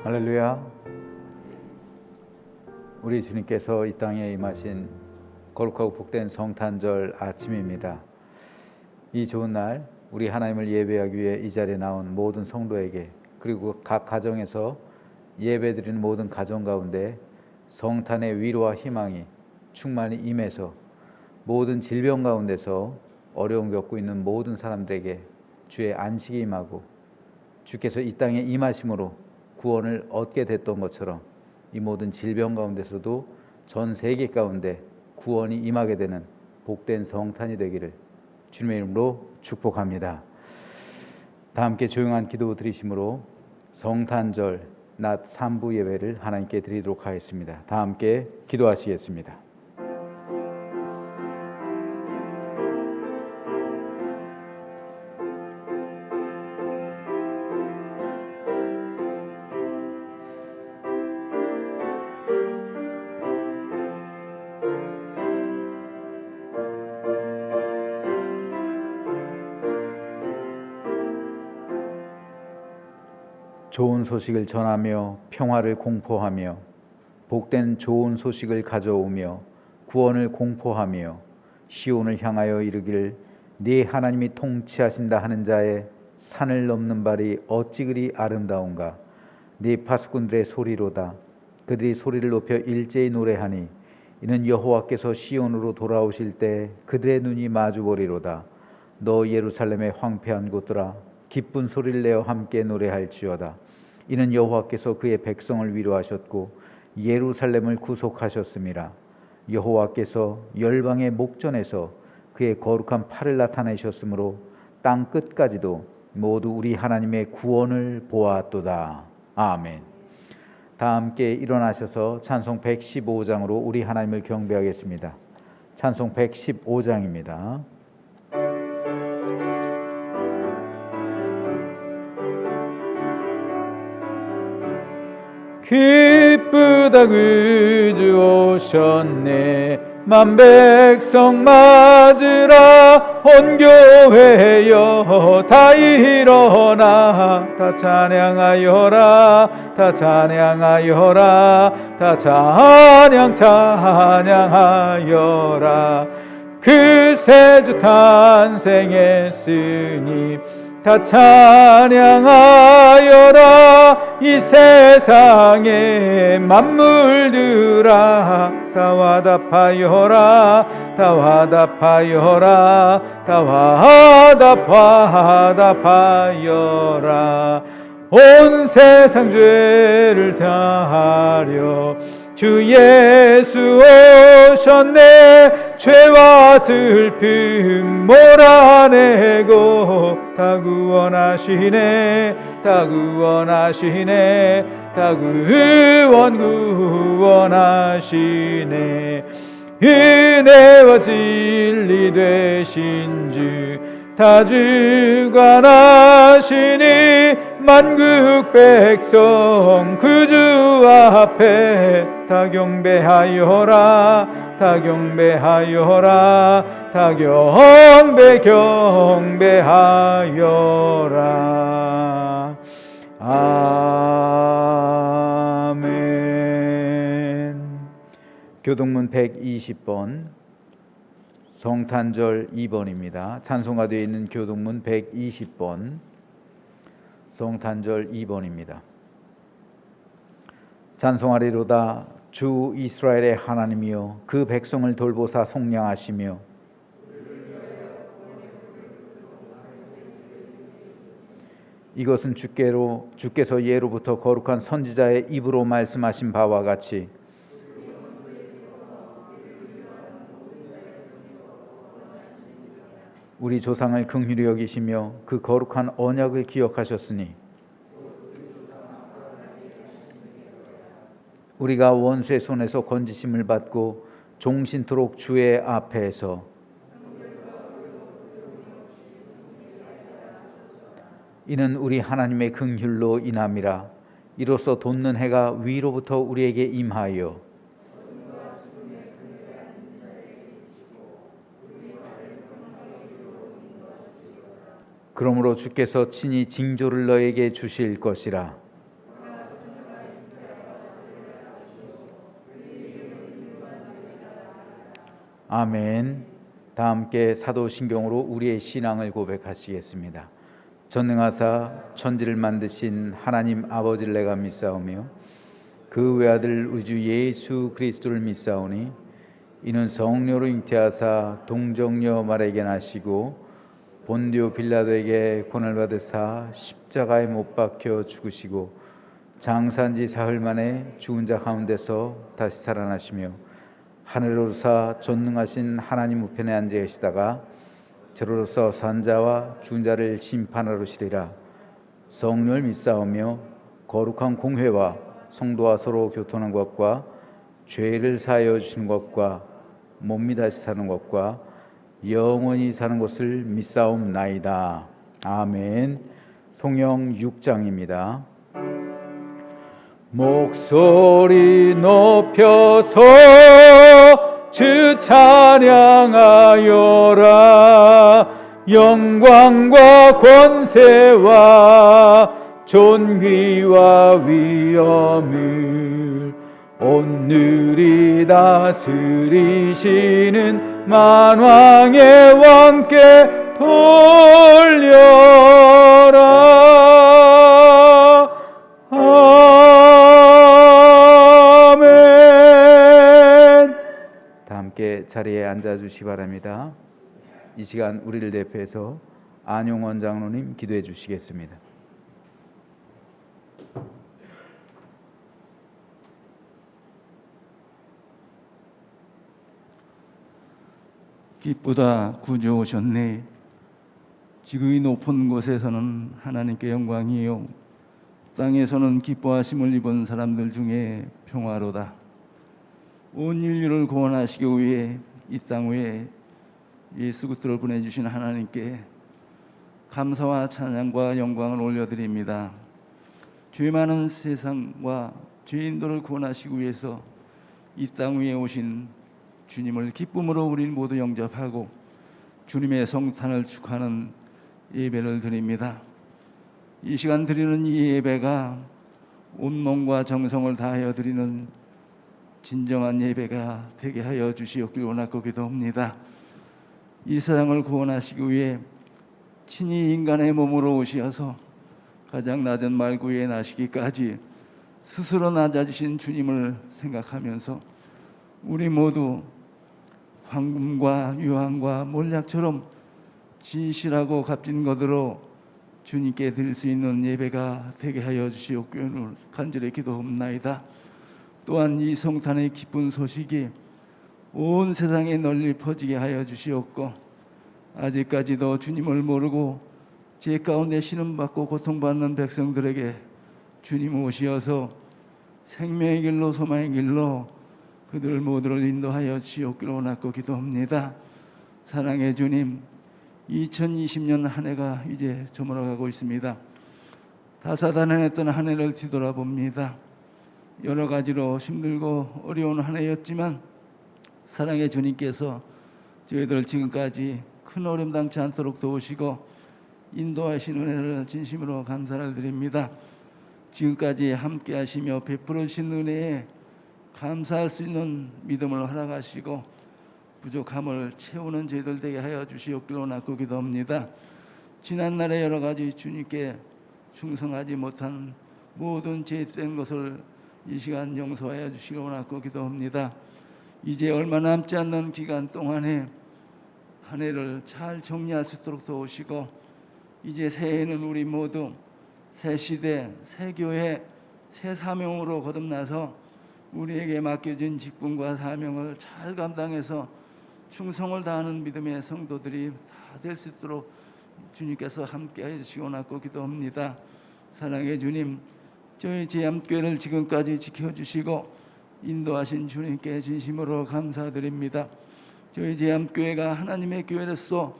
할렐루야. 우리 주님께서 이 땅에 임하신 거룩하고 복된 성탄절 아침입니다. 이 좋은 날 우리 하나님을 예배하기 위해 이 자리에 나온 모든 성도에게, 그리고 각 가정에서 예배드리는 모든 가정 가운데 성탄의 위로와 희망이 충만히 임해서 모든 질병 가운데서 어려움 겪고 있는 모든 사람들에게 주의 안식이 임하고, 주께서 이 땅에 임하심으로 구원을 얻게 됐던 것처럼 이 모든 질병 가운데서도 전 세계 가운데 구원이 임하게 되는 복된 성탄이 되기를 주님의 이름으로 축복합니다. 다 함께 조용한 기도 드리심으로 성탄절 낮 3부 예배를 하나님께 드리도록 하겠습니다. 다 함께 기도하시겠습니다. 좋은 소식을 전하며 평화를 공포하며 복된 좋은 소식을 가져오며 구원을 공포하며 시온을 향하여 이르기를 네 하나님이 통치하신다 하는 자의 산을 넘는 발이 어찌 그리 아름다운가. 네 파수꾼들의 소리로다. 그들이 소리를 높여 일제히 노래하니 이는 여호와께서 시온으로 돌아오실 때 그들의 눈이 마주보리로다. 너 예루살렘의 황폐한 곳들아, 기쁜 소리를 내어 함께 노래할지어다. 이는 여호와께서 그의 백성을 위로하셨고 예루살렘을 구속하셨음이라. 여호와께서 열방의 목전에서 그의 거룩한 팔을 나타내셨으므로 땅 끝까지도 모두 우리 하나님의 구원을 보았도다. 아멘. 다 함께 일어나셔서 찬송 115장으로 우리 하나님을 경배하겠습니다. 찬송 115장입니다. 기쁘다 그주 오셨네. 만백성 맞으라. 온 교회여 다 일어나. 다 찬양하여라. 다 찬양하여라. 다 찬양하여라. 그 새주 탄생했으니 다 찬양하여라. 이 세상의 만물들아 다 화답하여라. 다 화답하여라. 다 화답하여라. 온 세상 죄를 사하려 주 예수 오셨네. 죄와 슬픔 몰아내고 다 구원하시네. 다 구원하시네. 다 구원하시네. 은혜와 진리 되신 주 다 주관하시니 만국 백성 그 주 앞에 다 경배하여라. 다 경배하여라. 다 경배하여라. 아멘. 교동문 120번 성탄절 2번입니다. 찬송가 되어 있는 교동문 120번 성탄절 2번입니다. 찬송하리로다. 주 이스라엘의 하나님이여 그 백성을 돌보사 속량하시며 이것은 주께서 예로부터 거룩한 선지자의 입으로 말씀하신 바와 같이 우리 조상을 긍휼히 여기시며 그 거룩한 언약을 기억하셨으니 우리가 원수의 손에서 건지심을 받고 종신토록 주의 앞에서 이는 우리 하나님의 긍휼로 인함이라. 이로써 돋는 해가 위로부터 우리에게 임하여 그러므로 주께서 친히 징조를 너에게 주실 것이라. 아멘. 다 함께 사도신경으로 우리의 신앙을 고백하시겠습니다. 전능하사 천지를 만드신 하나님 아버지를 내가 믿사오며 그 외아들 우리 주 예수 그리스도를 믿사오니 이는 성령으로 잉태하사 동정녀 마리아에게 나시고 본디오 빌라도에게 고난을 받으사 십자가에 못 박혀 죽으시고 장사한 지 사흘 만에 죽은 자 가운데서 다시 살아나시며 하늘로 오르사 전능하신 하나님 우편에 앉아 계시다가 저로서 산자와 죽은 자를 심판하러 오시리라. 성령을 믿사오며 거룩한 공회와 성도와 서로 교통하는 것과 죄를 사하여 주시는 것과 몸이 다시 사는 것과 영원히 사는 것을 믿사옵나이다. 아멘. 성령 6장입니다. 목소리 높여서 주 찬양하여라. 영광과 권세와 존귀와 위엄을 오늘이 다스리시는 만왕의 왕께 돌려라. 아멘. 다 함께 자리에 앉아주시기 바랍니다. 이 시간 우리를 대표해서 안용원 장로님 기도해 주시겠습니다. 기쁘다 구주 오셨네. 지극히 높은 곳에서는 하나님께 영광이요 땅에서는 기뻐하심을 입은 사람들 중에 평화로다. 온 인류를 구원하시기 위해 이 땅 위에 예수 그리스도를 보내주신 하나님께 감사와 찬양과 영광을 올려드립니다. 죄 많은 세상과 죄인들을 구원하시기 위해서 이 땅 위에 오신 주님을 기쁨으로 우리 모두 영접하고 주님의 성탄을 축하하는 예배를 드립니다. 이 시간 드리는 이 예배가 온몸과 정성을 다하여 드리는 진정한 예배가 되게 하여 주시옵길 원하고 기도합니다. 이 세상을 구원하시기 위해 친히 인간의 몸으로 오셔서 가장 낮은 말구에 나시기까지 스스로 낮아지신 주님을 생각하면서 우리 모두 황금과 유황과 몰약처럼 진실하고 값진 것으로 주님께 드릴 수 있는 예배가 되게 하여 주시옵기를 간절히 기도합나이다. 또한 이 성탄의 기쁜 소식이 온 세상에 널리 퍼지게 하여 주시옵고 아직까지도 주님을 모르고 죄 가운데 신음받고 고통받는 백성들에게 주님 오시어서 생명의 길로 소망의 길로 그들 모두를 인도하여 주시옵기를 원하고 기도합니다. 사랑의 주님, 2020년 한 해가 이제 저물어가고 있습니다. 다사다난했던 한 해를 뒤돌아봅니다. 여러 가지로 힘들고 어려운 한 해였지만 사랑의 주님께서 저희들을 지금까지 큰 어려움 당치 않도록 도우시고 인도하신 은혜를 진심으로 감사를 드립니다. 지금까지 함께 하시며 베풀어 주신 은혜에 감사할 수 있는 믿음을 허락하시고 부족함을 채우는 저희들 되게 하여 주시옵기를 원하고 기도합니다. 지난날에 여러 가지 주님께 충성하지 못한 모든 죄된 것을 이 시간 용서하여 주시기를 원하고 기도합니다. 이제 얼마 남지 않는 기간 동안에 한 해를 잘 정리할 수 있도록 도우시고 이제 새해에는 우리 모두 새 시대, 새 교회, 새 사명으로 거듭나서 우리에게 맡겨진 직분과 사명을 잘 감당해서 충성을 다하는 믿음의 성도들이 다 될 수 있도록 주님께서 함께해 주시기 원하고 기도합니다. 사랑의 주님, 저희 제암교회를 지금까지 지켜주시고 인도하신 주님께 진심으로 감사드립니다. 저희 제암교회가 하나님의 교회로서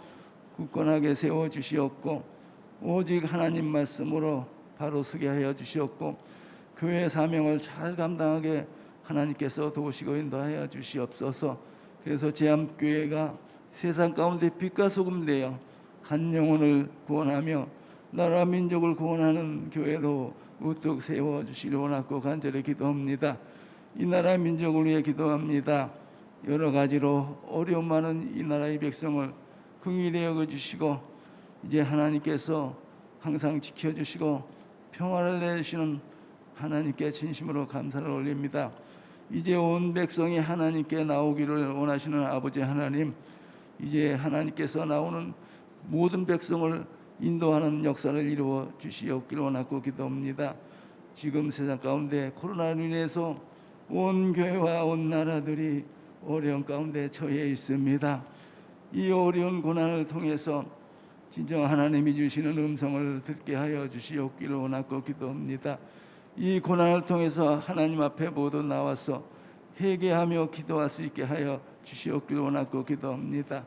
굳건하게 세워주시었고 오직 하나님 말씀으로 바로 서게 하여 주시었고 교회 사명을 잘 감당하게 하나님께서 도우시고 인도하여 주시옵소서. 그래서 제암교회가 세상 가운데 빛과 소금 되어 한 영혼을 구원하며 나라 민족을 구원하는 교회로 우뚝 세워주시기 원하고 간절히 기도합니다. 이 나라 민족을 위해 기도합니다. 여러 가지로 어려움 많은 이 나라의 백성을 긍휼히 여겨주시고 이제 하나님께서 항상 지켜주시고 평화를 내주시는 하나님께 진심으로 감사를 올립니다. 이제 온 백성이 하나님께 나오기를 원하시는 아버지 하나님, 이제 하나님께서 나오는 모든 백성을 인도하는 역사를 이루어 주시옵기를 원하고 기도합니다. 지금 세상 가운데 코로나로 인해서 온 교회와 온 나라들이 어려운 가운데 처해 있습니다. 이 어려운 고난을 통해서 진정 하나님이 주시는 음성을 듣게 하여 주시옵기를 원하고 기도합니다. 이 고난을 통해서 하나님 앞에 모두 나와서 회개하며 기도할 수 있게 하여 주시옵기를 원하고 기도합니다.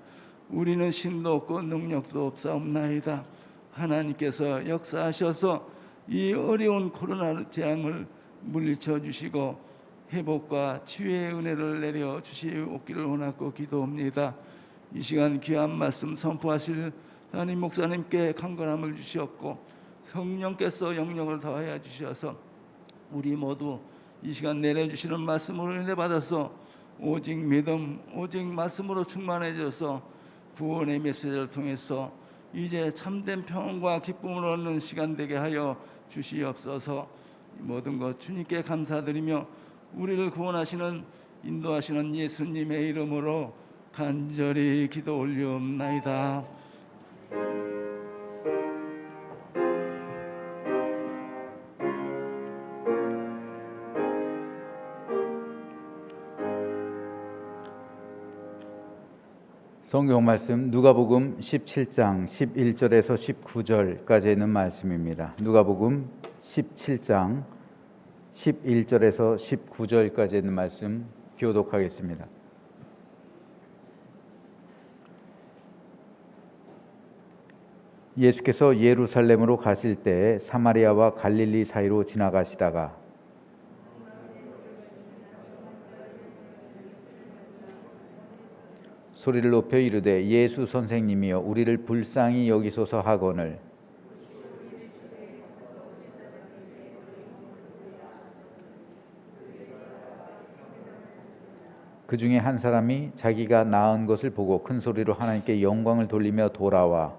우리는 신도 없고 능력도 없사옵나이다. 하나님께서 역사하셔서 이 어려운 코로나 재앙을 물리쳐 주시고 회복과 치유의 은혜를 내려 주시옵기를 원하고 기도합니다. 이 시간 귀한 말씀 선포하실 담임 목사님께 강건함을 주시었고 성령께서 영역을 더하여 주셔서 우리 모두 이 시간 내려주시는 말씀을 은혜 받아서 오직 믿음, 오직 말씀으로 충만해져서 구원의 메시지를 통해서 이제 참된 평안과 기쁨을 얻는 시간 되게 하여 주시옵소서. 모든 것 주님께 감사드리며 우리를 구원하시는 인도하시는 예수님의 이름으로 간절히 기도 올리옵나이다. 성경 말씀 누가복음 17장 11절에서 19절까지 있는 말씀입니다. 누가복음 17장 11절에서 19절까지 있는 말씀 교독하겠습니다. 예수께서 예루살렘으로 가실 때 사마리아와 갈릴리 사이로 지나가시다가 소리를 높여 이르되 예수 선생님이여 우리를 불쌍히 여기소서 하거늘 그 중에 한 사람이 자기가 나은 것을 보고 큰 소리로 하나님께 영광을 돌리며 돌아와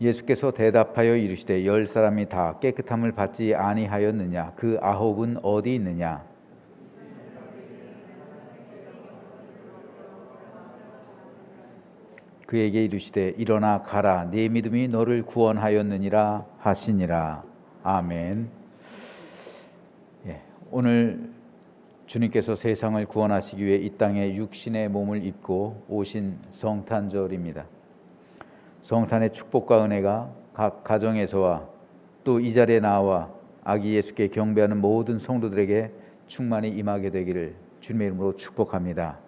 예수께서 대답하여 이르시되 10사람이 다 깨끗함을 받지 아니하였느냐 그 9은 어디 있느냐 그에게 이르시되 일어나 가라 네 믿음이 너를 구원하였느니라 하시니라. 아멘. 오늘 주님께서 세상을 구원하시기 위해 이 땅에 육신의 몸을 입고 오신 성탄절입니다. 성탄의 축복과 은혜가 각 가정에서와 또 이 자리에 나와 아기 예수께 경배하는 모든 성도들에게 충만히 임하게 되기를 주님의 이름으로 축복합니다.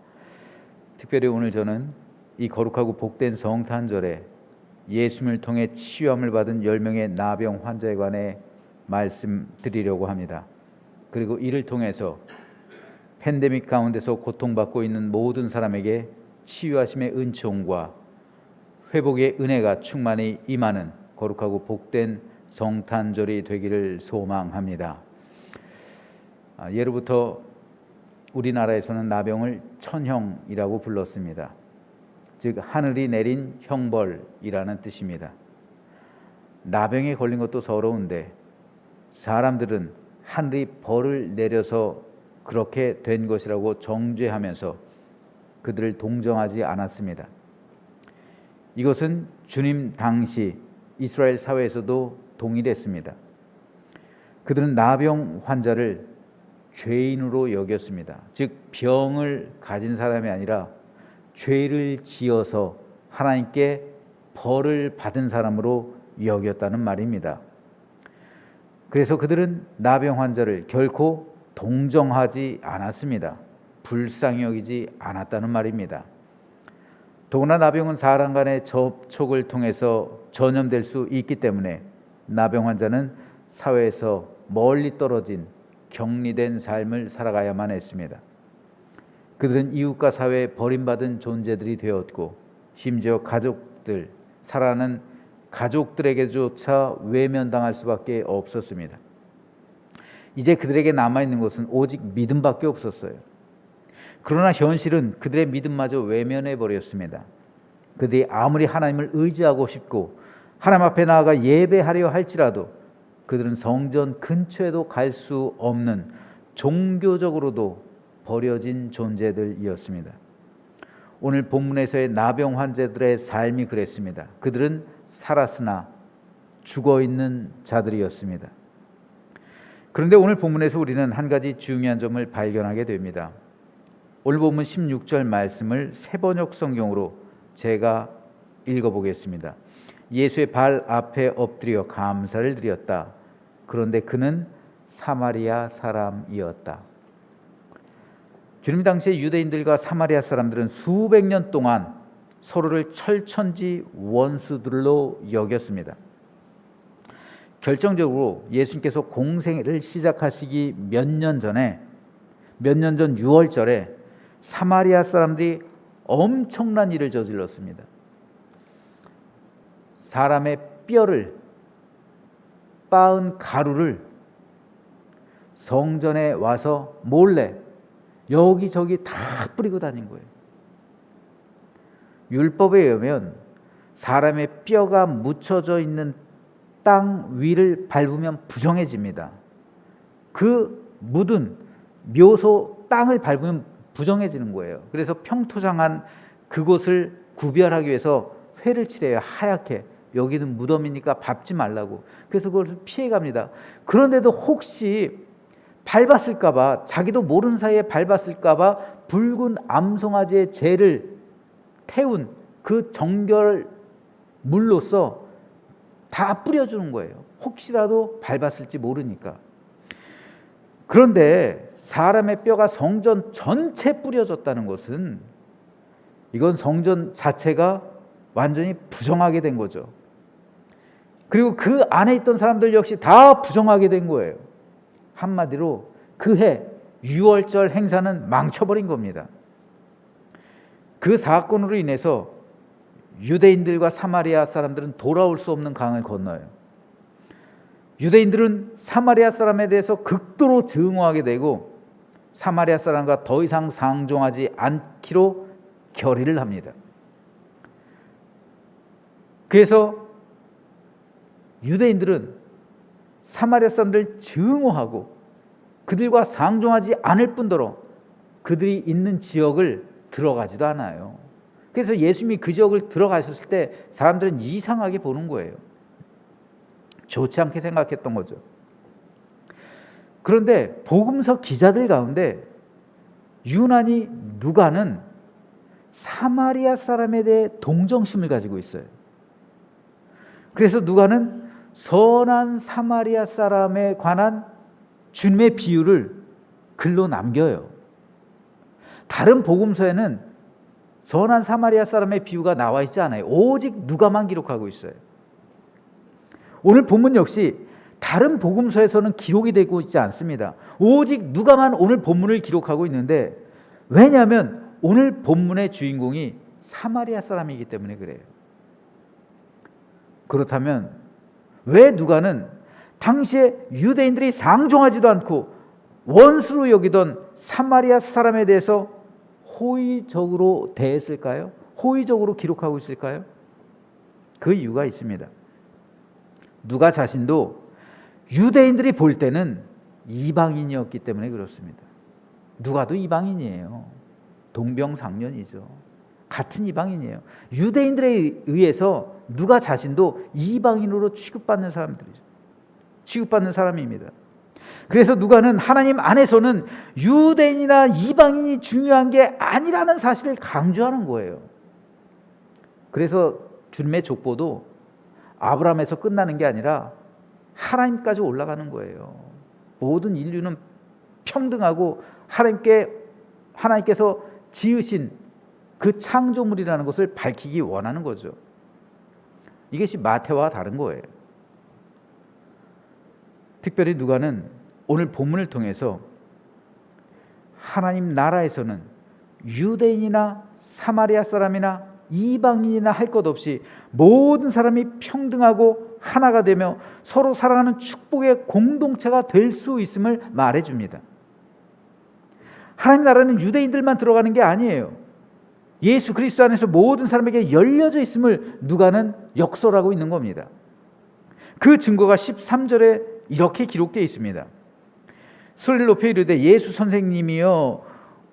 특별히 오늘 저는 이 거룩하고 복된 성탄절에 예수님을 통해 치유함을 받은 10명의 나병 환자에 관해 말씀드리려고 합니다. 그리고 이를 통해서 팬데믹 가운데서 고통받고 있는 모든 사람에게 치유하심의 은총과 회복의 은혜가 충만히 임하는 거룩하고 복된 성탄절이 되기를 소망합니다. 예로부터 우리나라에서는 나병을 천형이라고 불렀습니다. 즉 하늘이 내린 형벌이라는 뜻입니다. 나병에 걸린 것도 서러운데 사람들은 하늘이 벌을 내려서 그렇게 된 것이라고 정죄하면서 그들을 동정하지 않았습니다. 이것은 주님 당시 이스라엘 사회에서도 동일했습니다. 그들은 나병 환자를 죄인으로 여겼습니다. 즉 병을 가진 사람이 아니라 죄를 지어서 하나님께 벌을 받은 사람으로 여겼다는 말입니다. 그래서 그들은 나병 환자를 결코 동정하지 않았습니다. 불쌍히 여기지 않았다는 말입니다. 더구나 나병은 사람 간의 접촉을 통해서 전염될 수 있기 때문에 나병 환자는 사회에서 멀리 떨어진 격리된 삶을 살아가야만 했습니다. 그들은 이웃과 사회에 버림받은 존재들이 되었고 심지어 가족들, 살아가는 가족들에게조차 외면당할 수밖에 없었습니다. 이제 그들에게 남아있는 것은 오직 믿음밖에 없었어요. 그러나 현실은 그들의 믿음마저 외면해 버렸습니다. 그들이 아무리 하나님을 의지하고 싶고 하나님 앞에 나아가 예배하려 할지라도 그들은 성전 근처에도 갈 수 없는 종교적으로도 버려진 존재들이었습니다. 오늘 본문에서의 나병 환자들의 삶이 그랬습니다. 그들은 살았으나 죽어있는 자들이었습니다. 그런데 오늘 본문에서 우리는 한 가지 중요한 점을 발견하게 됩니다. 오늘 본문 16절 말씀을 새번역 성경으로 제가 읽어보겠습니다. 예수의 발 앞에 엎드려 감사를 드렸다. 그런데 그는 사마리아 사람이었다. 주님 당시에 유대인들과 사마리아 사람들은 수백 년 동안 서로를 철천지 원수들로 여겼습니다. 결정적으로 예수님께서 공생애를 시작하시기 몇 년 전 6월절에 사마리아 사람들이 엄청난 일을 저질렀습니다. 사람의 뼈를 빻은 가루를 성전에 와서 몰래 여기저기 다 뿌리고 다닌 거예요. 율법에 의하면 사람의 뼈가 묻혀져 있는 땅 위를 밟으면 부정해집니다. 그 묻은 묘소 땅을 밟으면 부정해지는 거예요. 그래서 평토장한 그곳을 구별하기 위해서 회를 칠해요. 하얗게. 여기는 무덤이니까 밟지 말라고. 그래서 그것을 피해갑니다. 그런데도 혹시 밟았을까봐, 자기도 모르는 사이에 밟았을까봐 붉은 암송아지의 재를 태운 그 정결 물로써 다 뿌려주는 거예요. 혹시라도 밟았을지 모르니까. 그런데 사람의 뼈가 성전 전체에 뿌려졌다는 것은 이건 성전 자체가 완전히 부정하게 된 거죠. 그리고 그 안에 있던 사람들 역시 다 부정하게 된 거예요. 한마디로 그 해 6월절 행사는 망쳐버린 겁니다. 그 사건으로 인해서 유대인들과 사마리아 사람들은 돌아올 수 없는 강을 건너요. 유대인들은 사마리아 사람에 대해서 극도로 증오하게 되고 사마리아 사람과 더 이상 상종하지 않기로 결의를 합니다. 그래서 유대인들은 사마리아 사람들을 증오하고 그들과 상종하지 않을 뿐더러 그들이 있는 지역을 들어가지도 않아요. 그래서 예수님이 그 지역을 들어가셨을 때 사람들은 이상하게 보는 거예요. 좋지 않게 생각했던 거죠. 그런데 복음서 기자들 가운데 유난히 누가는 사마리아 사람에 대해 동정심을 가지고 있어요. 그래서 누가는 선한 사마리아 사람에 관한 주님의 비유를 글로 남겨요. 다른 복음서에는 선한 사마리아 사람의 비유가 나와 있지 않아요. 오직 누가만 기록하고 있어요. 오늘 본문 역시 다른 복음서에서는 기록이 되고 있지 않습니다. 오직 누가만 오늘 본문을 기록하고 있는데, 왜냐하면 오늘 본문의 주인공이 사마리아 사람이기 때문에 그래요. 그렇다면 왜 누가는 당시에 유대인들이 상종하지도 않고 원수로 여기던 사마리아 사람에 대해서 호의적으로 대했을까요? 호의적으로 기록하고 있을까요? 그 이유가 있습니다. 누가 자신도 유대인들이 볼 때는 이방인이었기 때문에 그렇습니다. 누가도 이방인이에요. 동병상련이죠. 같은 이방인이에요. 유대인들에 의해서 누가 자신도 이방인으로 취급받는 사람들이죠. 취급받는 사람입니다. 그래서 누가는 하나님 안에서는 유대인이나 이방인이 중요한 게 아니라는 사실을 강조하는 거예요. 그래서 주님의 족보도 아브라함에서 끝나는 게 아니라 하나님까지 올라가는 거예요. 모든 인류는 평등하고 하나님께서 지으신 그 창조물이라는 것을 밝히기 원하는 거죠. 이것이 마태와 다른 거예요. 특별히 누가는 오늘 본문을 통해서 하나님 나라에서는 유대인이나 사마리아 사람이나 이방인이나 할 것 없이 모든 사람이 평등하고 하나가 되며 서로 사랑하는 축복의 공동체가 될 수 있음을 말해줍니다. 하나님 나라는 유대인들만 들어가는 게 아니에요. 예수 그리스도 안에서 모든 사람에게 열려져 있음을 누가는 역설하고 있는 겁니다. 그 증거가 13절에 이렇게 기록되어 있습니다. 소리를 높여 이르되 예수 선생님이여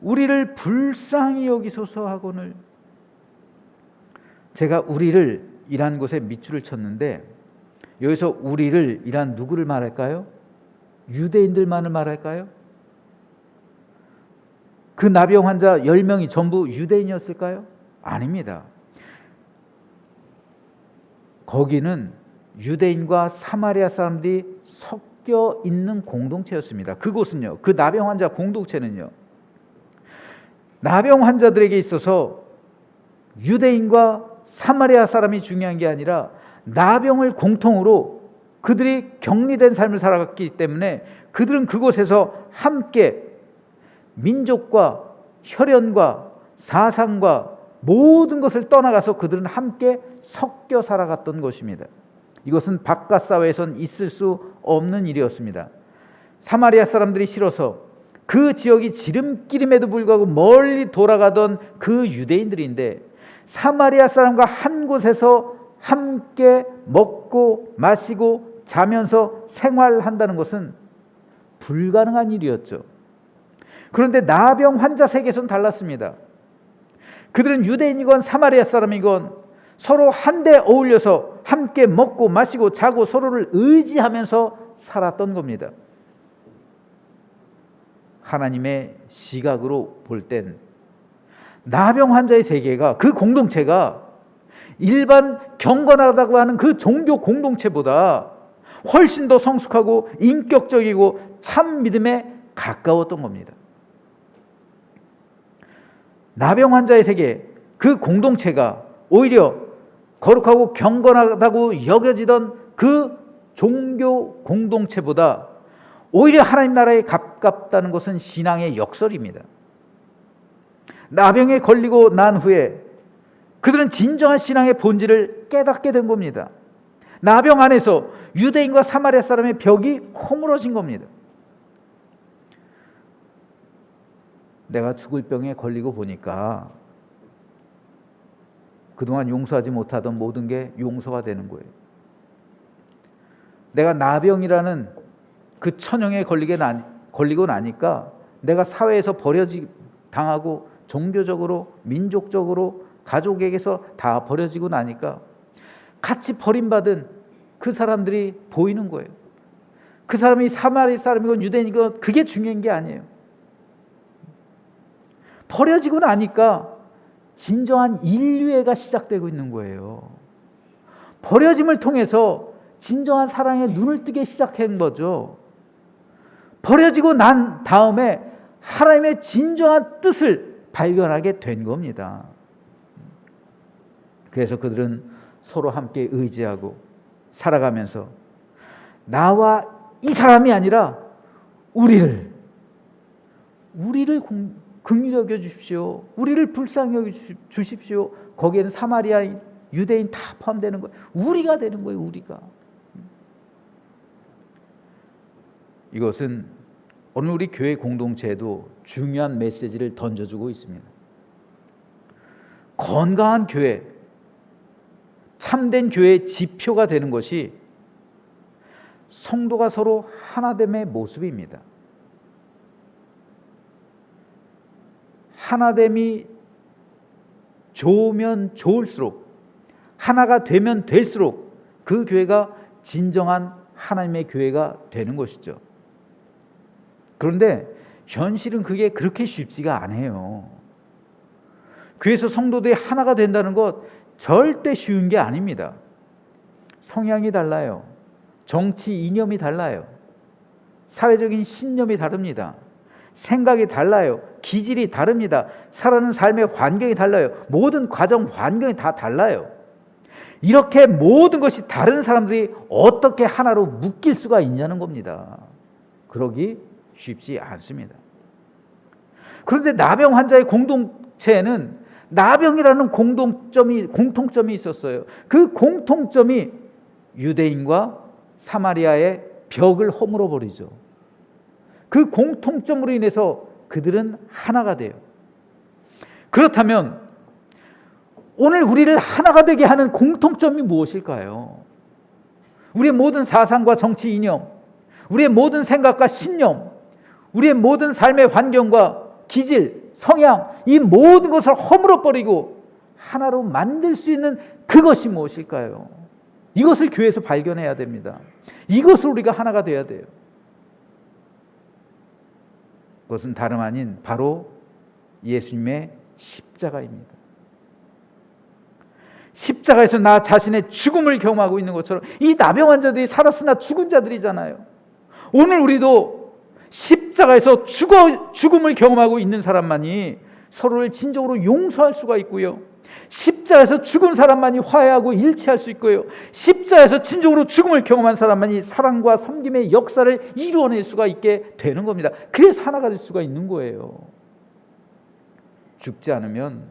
우리를 불쌍히 여기소서 하거늘. 제가 우리를 이란 곳에 밑줄을 쳤는데 여기서 우리를 이란 누구를 말할까요? 유대인들만을 말할까요? 그 나병 환자 10명이 전부 유대인이었을까요? 아닙니다. 거기는 유대인과 사마리아 사람들이 섞여 있는 공동체였습니다. 그곳은요, 그 나병 환자 공동체는요, 나병 환자들에게 있어서 유대인과 사마리아 사람이 중요한 게 아니라 나병을 공통으로 그들이 격리된 삶을 살아갔기 때문에 그들은 그곳에서 함께 민족과 혈연과 사상과 모든 것을 떠나가서 그들은 함께 섞여 살아갔던 것입니다. 이것은 바깥 사회에선 있을 수 없는 일이었습니다. 사마리아 사람들이 싫어서 그 지역이 지름길임에도 불구하고 멀리 돌아가던 그 유대인들인데 사마리아 사람과 한 곳에서 함께 먹고 마시고 자면서 생활한다는 것은 불가능한 일이었죠. 그런데 나병 환자 세계에서는 달랐습니다. 그들은 유대인이건 사마리아 사람이건 서로 한데 어울려서 함께 먹고 마시고 자고 서로를 의지하면서 살았던 겁니다. 하나님의 시각으로 볼 땐 나병 환자의 세계가, 그 공동체가 일반 경건하다고 하는 그 종교 공동체보다 훨씬 더 성숙하고 인격적이고 참 믿음에 가까웠던 겁니다. 나병 환자의 세계, 그 공동체가 오히려 거룩하고 경건하다고 여겨지던 그 종교 공동체보다 오히려 하나님 나라에 가깝다는 것은 신앙의 역설입니다. 나병에 걸리고 난 후에 그들은 진정한 신앙의 본질을 깨닫게 된 겁니다. 나병 안에서 유대인과 사마리아 사람의 벽이 허물어진 겁니다. 내가 죽을 병에 걸리고 보니까 그동안 용서하지 못하던 모든 게 용서가 되는 거예요. 내가 나병이라는 그 천형에 걸리고 나니까 내가 사회에서 당하고 종교적으로, 민족적으로, 가족에게서 다 버려지고 나니까 같이 버림받은 그 사람들이 보이는 거예요. 그 사람이 사마리 사람이건 유대인이건 그게 중요한 게 아니에요. 버려지고 나니까 진정한 인류애가 시작되고 있는 거예요. 버려짐을 통해서 진정한 사랑에 눈을 뜨게 시작한 거죠. 버려지고 난 다음에 하나님의 진정한 뜻을 발견하게 된 겁니다. 그래서 그들은 서로 함께 의지하고 살아가면서 나와 이 사람이 아니라 우리를 긍휼히 여겨 주십시오. 우리를 불쌍히 여겨 주십시오. 거기에는 사마리아인, 유대인 다 포함되는 거예요. 우리가 되는 거예요. 우리가. 이것은 오늘 우리 교회 공동체에도 중요한 메시지를 던져주고 있습니다. 건강한 교회, 참된 교회의 지표가 되는 것이 성도가 서로 하나됨의 모습입니다. 하나됨이 좋으면 좋을수록, 하나가 되면 될수록 그 교회가 진정한 하나님의 교회가 되는 것이죠. 그런데 현실은 그게 그렇게 쉽지가 않아요. 교회에서 성도들이 하나가 된다는 것 절대 쉬운 게 아닙니다. 성향이 달라요. 정치 이념이 달라요. 사회적인 신념이 다릅니다. 생각이 달라요. 기질이 다릅니다. 살아가는 삶의 환경이 달라요. 모든 과정 환경이 다 달라요. 이렇게 모든 것이 다른 사람들이 어떻게 하나로 묶일 수가 있냐는 겁니다. 그러기 쉽지 않습니다. 그런데 나병 환자의 공동체에는 나병이라는 공통점이 있었어요. 그 공통점이 유대인과 사마리아의 벽을 허물어 버리죠. 그 공통점으로 인해서 그들은 하나가 돼요. 그렇다면 오늘 우리를 하나가 되게 하는 공통점이 무엇일까요? 우리의 모든 사상과 정치 이념, 우리의 모든 생각과 신념, 우리의 모든 삶의 환경과 기질, 성향, 이 모든 것을 허물어 버리고 하나로 만들 수 있는 그것이 무엇일까요? 이것을 교회에서 발견해야 됩니다. 이것을 우리가 하나가 되어야 돼요. 그것은 다름 아닌 바로 예수님의 십자가입니다. 십자가에서 나 자신의 죽음을 경험하고 있는 것처럼 이 나병 환자들이 살았으나 죽은 자들이잖아요. 오늘 우리도 십자가에서 죽음을 경험하고 있는 사람만이 서로를 진정으로 용서할 수가 있고요. 십자가에서 죽은 사람만이 화해하고 일치할 수 있고요. 십자가에서 진정으로 죽음을 경험한 사람만이 사랑과 섬김의 역사를 이루어낼 수가 있게 되는 겁니다. 그래서 하나가 될 수가 있는 거예요. 죽지 않으면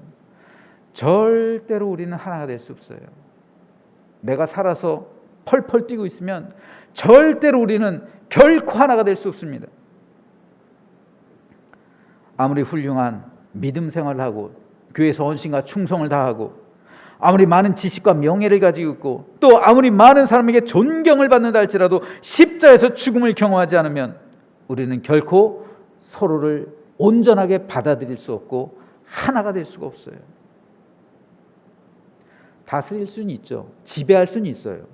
절대로 우리는 하나가 될 수 없어요. 내가 살아서 펄펄 뛰고 있으면 절대로 우리는 결코 하나가 될 수 없습니다. 아무리 훌륭한 믿음 생활을 하고 교회에서 헌신과 충성을 다하고 아무리 많은 지식과 명예를 가지고 있고 또 아무리 많은 사람에게 존경을 받는다 할지라도 십자에서 죽음을 경험하지 않으면 우리는 결코 서로를 온전하게 받아들일 수 없고 하나가 될 수가 없어요. 다스릴 수는 있죠. 지배할 수는 있어요.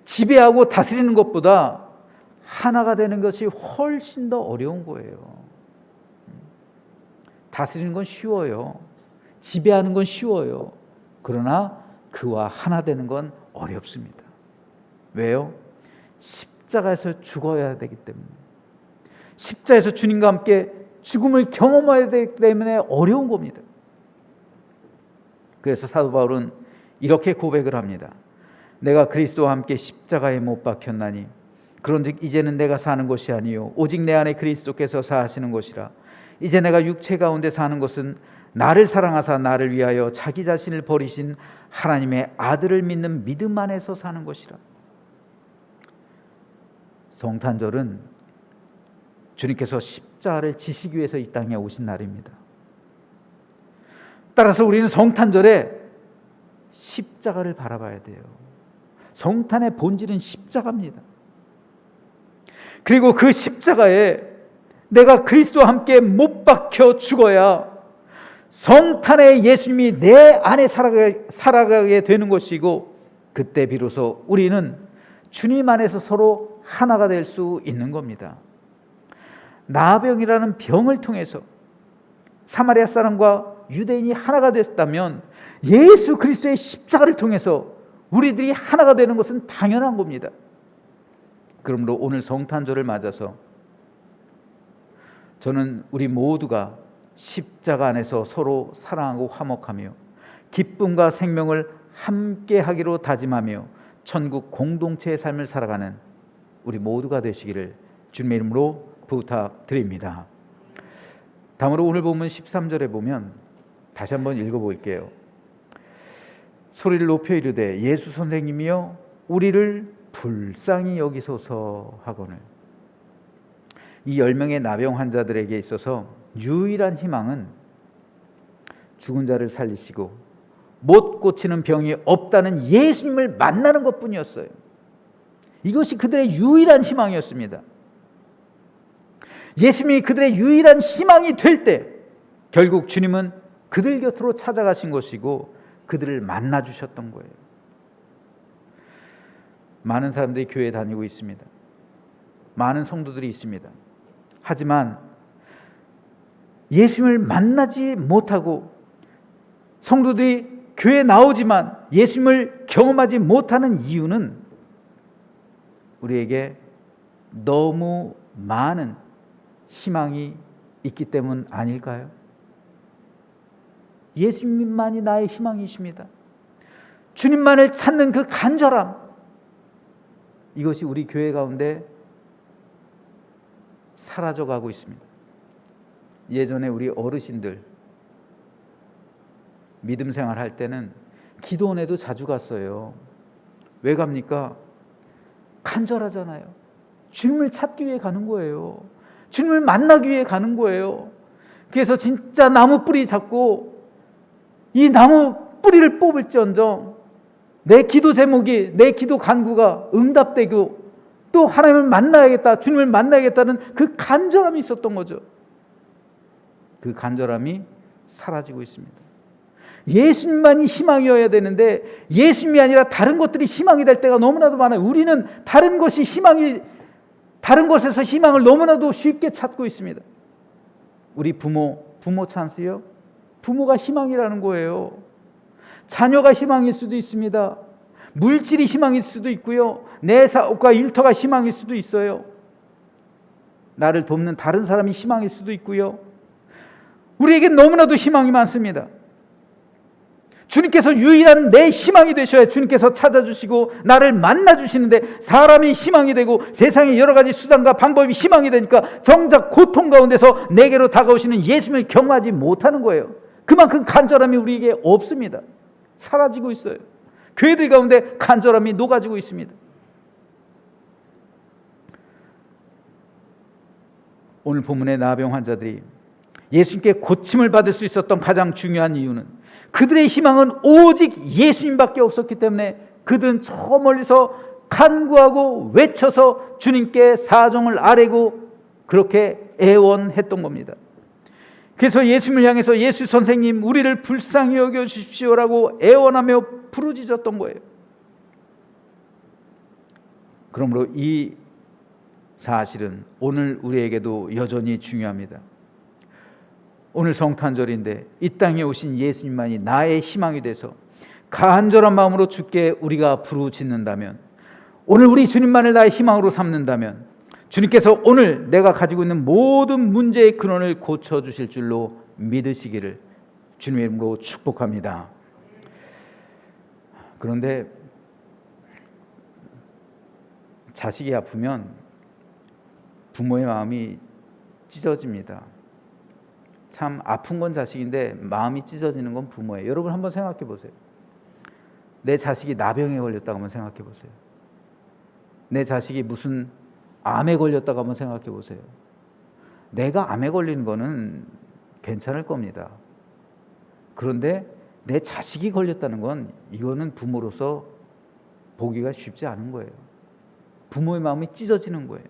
지배하고 다스리는 것보다 하나가 되는 것이 훨씬 더 어려운 거예요. 다스리는 건 쉬워요. 지배하는 건 쉬워요. 그러나 그와 하나 되는 건 어렵습니다. 왜요? 십자가에서 죽어야 되기 때문에. 십자가에서 주님과 함께 죽음을 경험해야 되기 때문에 어려운 겁니다. 그래서 사도 바울은 이렇게 고백을 합니다. 내가 그리스도와 함께 십자가에 못 박혔나니 그런즉 이제는 내가 사는 것이 아니요 오직 내 안에 그리스도께서 사하시는 것이라. 이제 내가 육체 가운데 사는 것은 나를 사랑하사 나를 위하여 자기 자신을 버리신 하나님의 아들을 믿는 믿음 안에서 사는 것이라. 성탄절은 주님께서 십자가를 지시기 위해서 이 땅에 오신 날입니다. 따라서 우리는 성탄절에 십자가를 바라봐야 돼요. 성탄의 본질은 십자가입니다. 그리고 그 십자가에 내가 그리스도와 함께 못 박혀 죽어야 성탄의 예수님이 내 안에 살아가게 되는 것이고 그때 비로소 우리는 주님 안에서 서로 하나가 될 수 있는 겁니다. 나병이라는 병을 통해서 사마리아 사람과 유대인이 하나가 됐다면 예수 그리스도의 십자가를 통해서 우리들이 하나가 되는 것은 당연한 겁니다. 그러므로 오늘 성탄절을 맞아서 저는 우리 모두가 십자가 안에서 서로 사랑하고 화목하며 기쁨과 생명을 함께 하기로 다짐하며 천국 공동체의 삶을 살아가는 우리 모두가 되시기를 주님의 이름으로 부탁드립니다. 다음으로 오늘 본문 13절에 보면 다시 한번 읽어볼게요. 소리를 높여 이르되 예수 선생님이여 우리를 불쌍히 여기소서 하거늘. 이 10명의 나병 환자들에게 있어서 유일한 희망은 죽은 자를 살리시고 못 고치는 병이 없다는 예수님을 만나는 것뿐이었어요. 이것이 그들의 유일한 희망이었습니다. 예수님이 그들의 유일한 희망이 될 때 결국 주님은 그들 곁으로 찾아가신 것이고 그들을 만나 주셨던 거예요. 많은 사람들이 교회에 다니고 있습니다. 많은 성도들이 있습니다. 하지만 예수님을 만나지 못하고 성도들이 교회에 나오지만 예수님을 경험하지 못하는 이유는 우리에게 너무 많은 희망이 있기 때문 아닐까요? 예수님만이 나의 희망이십니다. 주님만을 찾는 그 간절함, 이것이 우리 교회 가운데 사라져가고 있습니다. 예전에 우리 어르신들 믿음 생활할 때는 기도원에도 자주 갔어요. 왜 갑니까? 간절하잖아요. 주님을 찾기 위해 가는 거예요. 주님을 만나기 위해 가는 거예요. 그래서 진짜 나무 뿌리 잡고 이 나무 뿌리를 뽑을지언정 내 기도 제목이, 내 기도 간구가 응답되고 또 하나님을 만나야겠다, 주님을 만나야겠다는 그 간절함이 있었던 거죠. 그 간절함이 사라지고 있습니다. 예수님만이 희망이어야 되는데 예수님이 아니라 다른 것들이 희망이 될 때가 너무나도 많아요. 우리는 다른 것이 희망이, 다른 것에서 희망을 너무나도 쉽게 찾고 있습니다. 우리 부모 찬스요? 부모가 희망이라는 거예요. 자녀가 희망일 수도 있습니다. 물질이 희망일 수도 있고요. 내 사업과 일터가 희망일 수도 있어요. 나를 돕는 다른 사람이 희망일 수도 있고요. 우리에게 너무나도 희망이 많습니다. 주님께서 유일한 내 희망이 되셔야 주님께서 찾아주시고 나를 만나주시는데, 사람이 희망이 되고 세상의 여러 가지 수단과 방법이 희망이 되니까 정작 고통 가운데서 내게로 다가오시는 예수님을 경험하지 못하는 거예요. 그만큼 간절함이 우리에게 없습니다. 사라지고 있어요. 교회들 가운데 간절함이 녹아지고 있습니다. 오늘 본문의 나병 환자들이 예수님께 고침을 받을 수 있었던 가장 중요한 이유는 그들의 희망은 오직 예수님밖에 없었기 때문에 그들은 저 멀리서 간구하고 외쳐서 주님께 사정을 아뢰고 그렇게 애원했던 겁니다. 그래서 예수님을 향해서 예수 선생님, 우리를 불쌍히 여겨주십시오라고 애원하며 부르짖었던 거예요. 그러므로 이 사실은 오늘 우리에게도 여전히 중요합니다. 오늘 성탄절인데 이 땅에 오신 예수님만이 나의 희망이 돼서 간절한 마음으로 주께 우리가 부르짖는다면, 오늘 우리 주님만을 나의 희망으로 삼는다면 주님께서 오늘 내가 가지고 있는 모든 문제의 근원을 고쳐주실 줄로 믿으시기를 주님의 이름으로 축복합니다. 그런데 자식이 아프면 부모의 마음이 찢어집니다. 참 아픈 건 자식인데 마음이 찢어지는 건 부모예요. 여러분 한번 생각해 보세요. 내 자식이 나병에 걸렸다고 한번 생각해 보세요. 내 자식이 무슨 암에 걸렸다고 한번 생각해 보세요. 내가 암에 걸리는 거는 괜찮을 겁니다. 그런데 내 자식이 걸렸다는 건 이거는 부모로서 보기가 쉽지 않은 거예요. 부모의 마음이 찢어지는 거예요.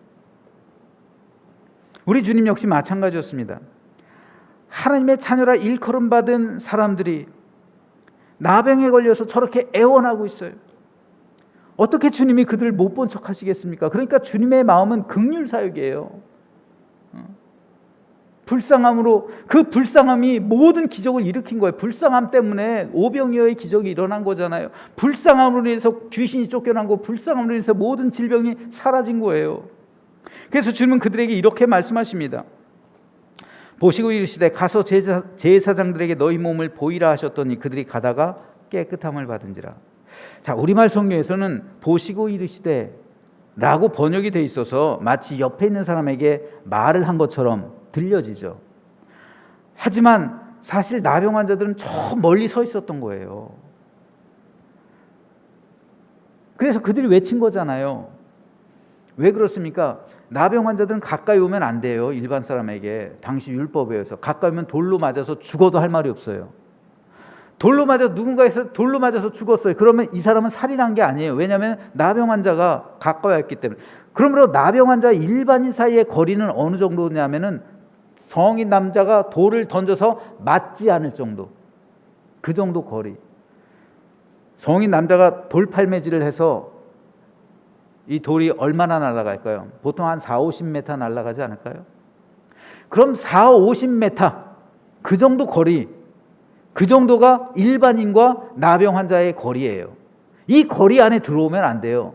우리 주님 역시 마찬가지였습니다. 하나님의 자녀라 일컬음 받은 사람들이 나병에 걸려서 저렇게 애원하고 있어요. 어떻게 주님이 그들을 못 본 척 하시겠습니까? 그러니까 주님의 마음은 긍휼 사역이에요. 불쌍함으로, 그 불쌍함이 모든 기적을 일으킨 거예요. 불쌍함 때문에 오병이어의 기적이 일어난 거잖아요. 불쌍함으로 인해서 귀신이 쫓겨난 거, 불쌍함으로 인해서 모든 질병이 사라진 거예요. 그래서 주님은 그들에게 이렇게 말씀하십니다. 보시고 이르시되 가서 제사장들에게 너희 몸을 보이라 하셨더니 그들이 가다가 깨끗함을 받은지라. 자, 우리말 성경에서는 보시고 이르시되 라고 번역이 돼 있어서 마치 옆에 있는 사람에게 말을 한 것처럼 들려지죠. 하지만 사실 나병 환자들은 저 멀리 서 있었던 거예요. 그래서 그들이 외친 거잖아요. 왜 그렇습니까? 나병 환자들은 가까이 오면 안 돼요. 일반 사람에게. 당시 율법에 의해서 가까이 오면 돌로 맞아서 죽어도 할 말이 없어요. 돌로 맞아서 누군가에서 돌로 맞아서 죽었어요. 그러면 이 사람은 살인한 게 아니에요. 왜냐하면 나병 환자가 가까이 왔기 때문에. 그러므로 나병 환자 일반인 사이의 거리는 어느 정도냐면은 성인 남자가 돌을 던져서 맞지 않을 정도. 그 정도 거리. 성인 남자가 돌팔매질을 해서 이 돌이 얼마나 날아갈까요? 보통 한 4, 50m 날아가지 않을까요? 그럼 4, 50m 그 정도 거리, 그 정도가 일반인과 나병 환자의 거리예요. 이 거리 안에 들어오면 안 돼요.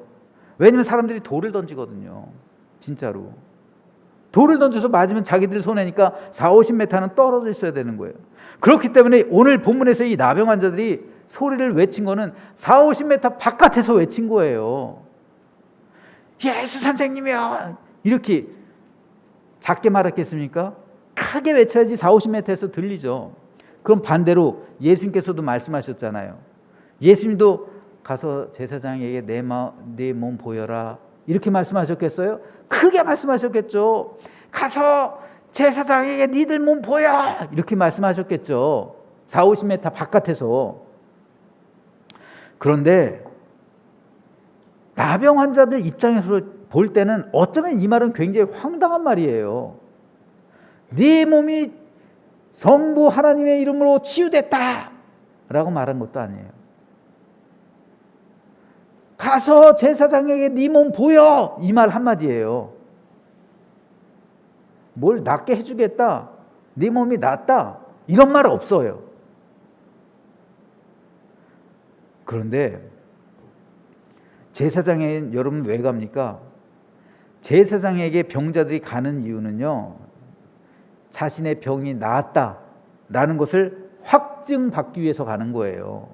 왜냐하면 사람들이 돌을 던지거든요. 진짜로. 돌을 던져서 맞으면 자기들 손해니까 4, 50m는 떨어져 있어야 되는 거예요. 그렇기 때문에 오늘 본문에서 이 나병 환자들이 소리를 외친 거는 4, 50m 바깥에서 외친 거예요. 예수 선생님이요! 이렇게 작게 말했겠습니까? 크게 외쳐야지 4, 50m에서 들리죠. 그럼 반대로 예수님께서도 말씀하셨잖아요. 예수님도 가서 제사장에게 내 몸 보여라 이렇게 말씀하셨겠어요? 크게 말씀하셨겠죠. 가서 제사장에게 니들 몸 보여 이렇게 말씀하셨겠죠. 40-50m 바깥에서. 그런데 나병 환자들 입장에서 볼 때는 어쩌면 이 말은 굉장히 황당한 말이에요. 네 몸이 성부 하나님의 이름으로 치유됐다 라고 말한 것도 아니에요. 가서 제사장에게 네 몸 보여 이 말 한마디예요. 뭘 낫게 해주겠다, 네 몸이 낫다 이런 말 없어요. 그런데 제사장에 여러분 왜 갑니까? 제사장에게 병자들이 가는 이유는요, 자신의 병이 나았다라는 것을 확증받기 위해서 가는 거예요.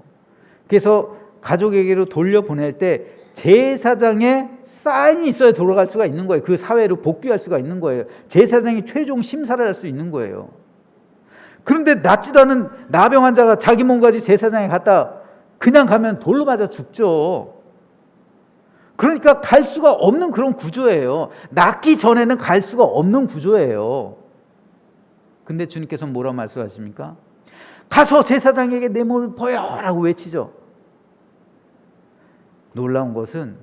그래서 가족에게로 돌려보낼 때 제사장의 사인이 있어야 돌아갈 수가 있는 거예요. 그 사회로 복귀할 수가 있는 거예요. 제사장이 최종 심사를 할 수 있는 거예요. 그런데 낫지도 않은 나병 환자가 자기 몸 가지고 제사장에 갔다 그냥 가면 돌로 맞아 죽죠. 그러니까 갈 수가 없는 그런 구조예요. 낫기 전에는 갈 수가 없는 구조예요. 근데 주님께서는 뭐라고 말씀하십니까? 가서 제사장에게 내 몸을 보여라고 외치죠. 놀라운 것은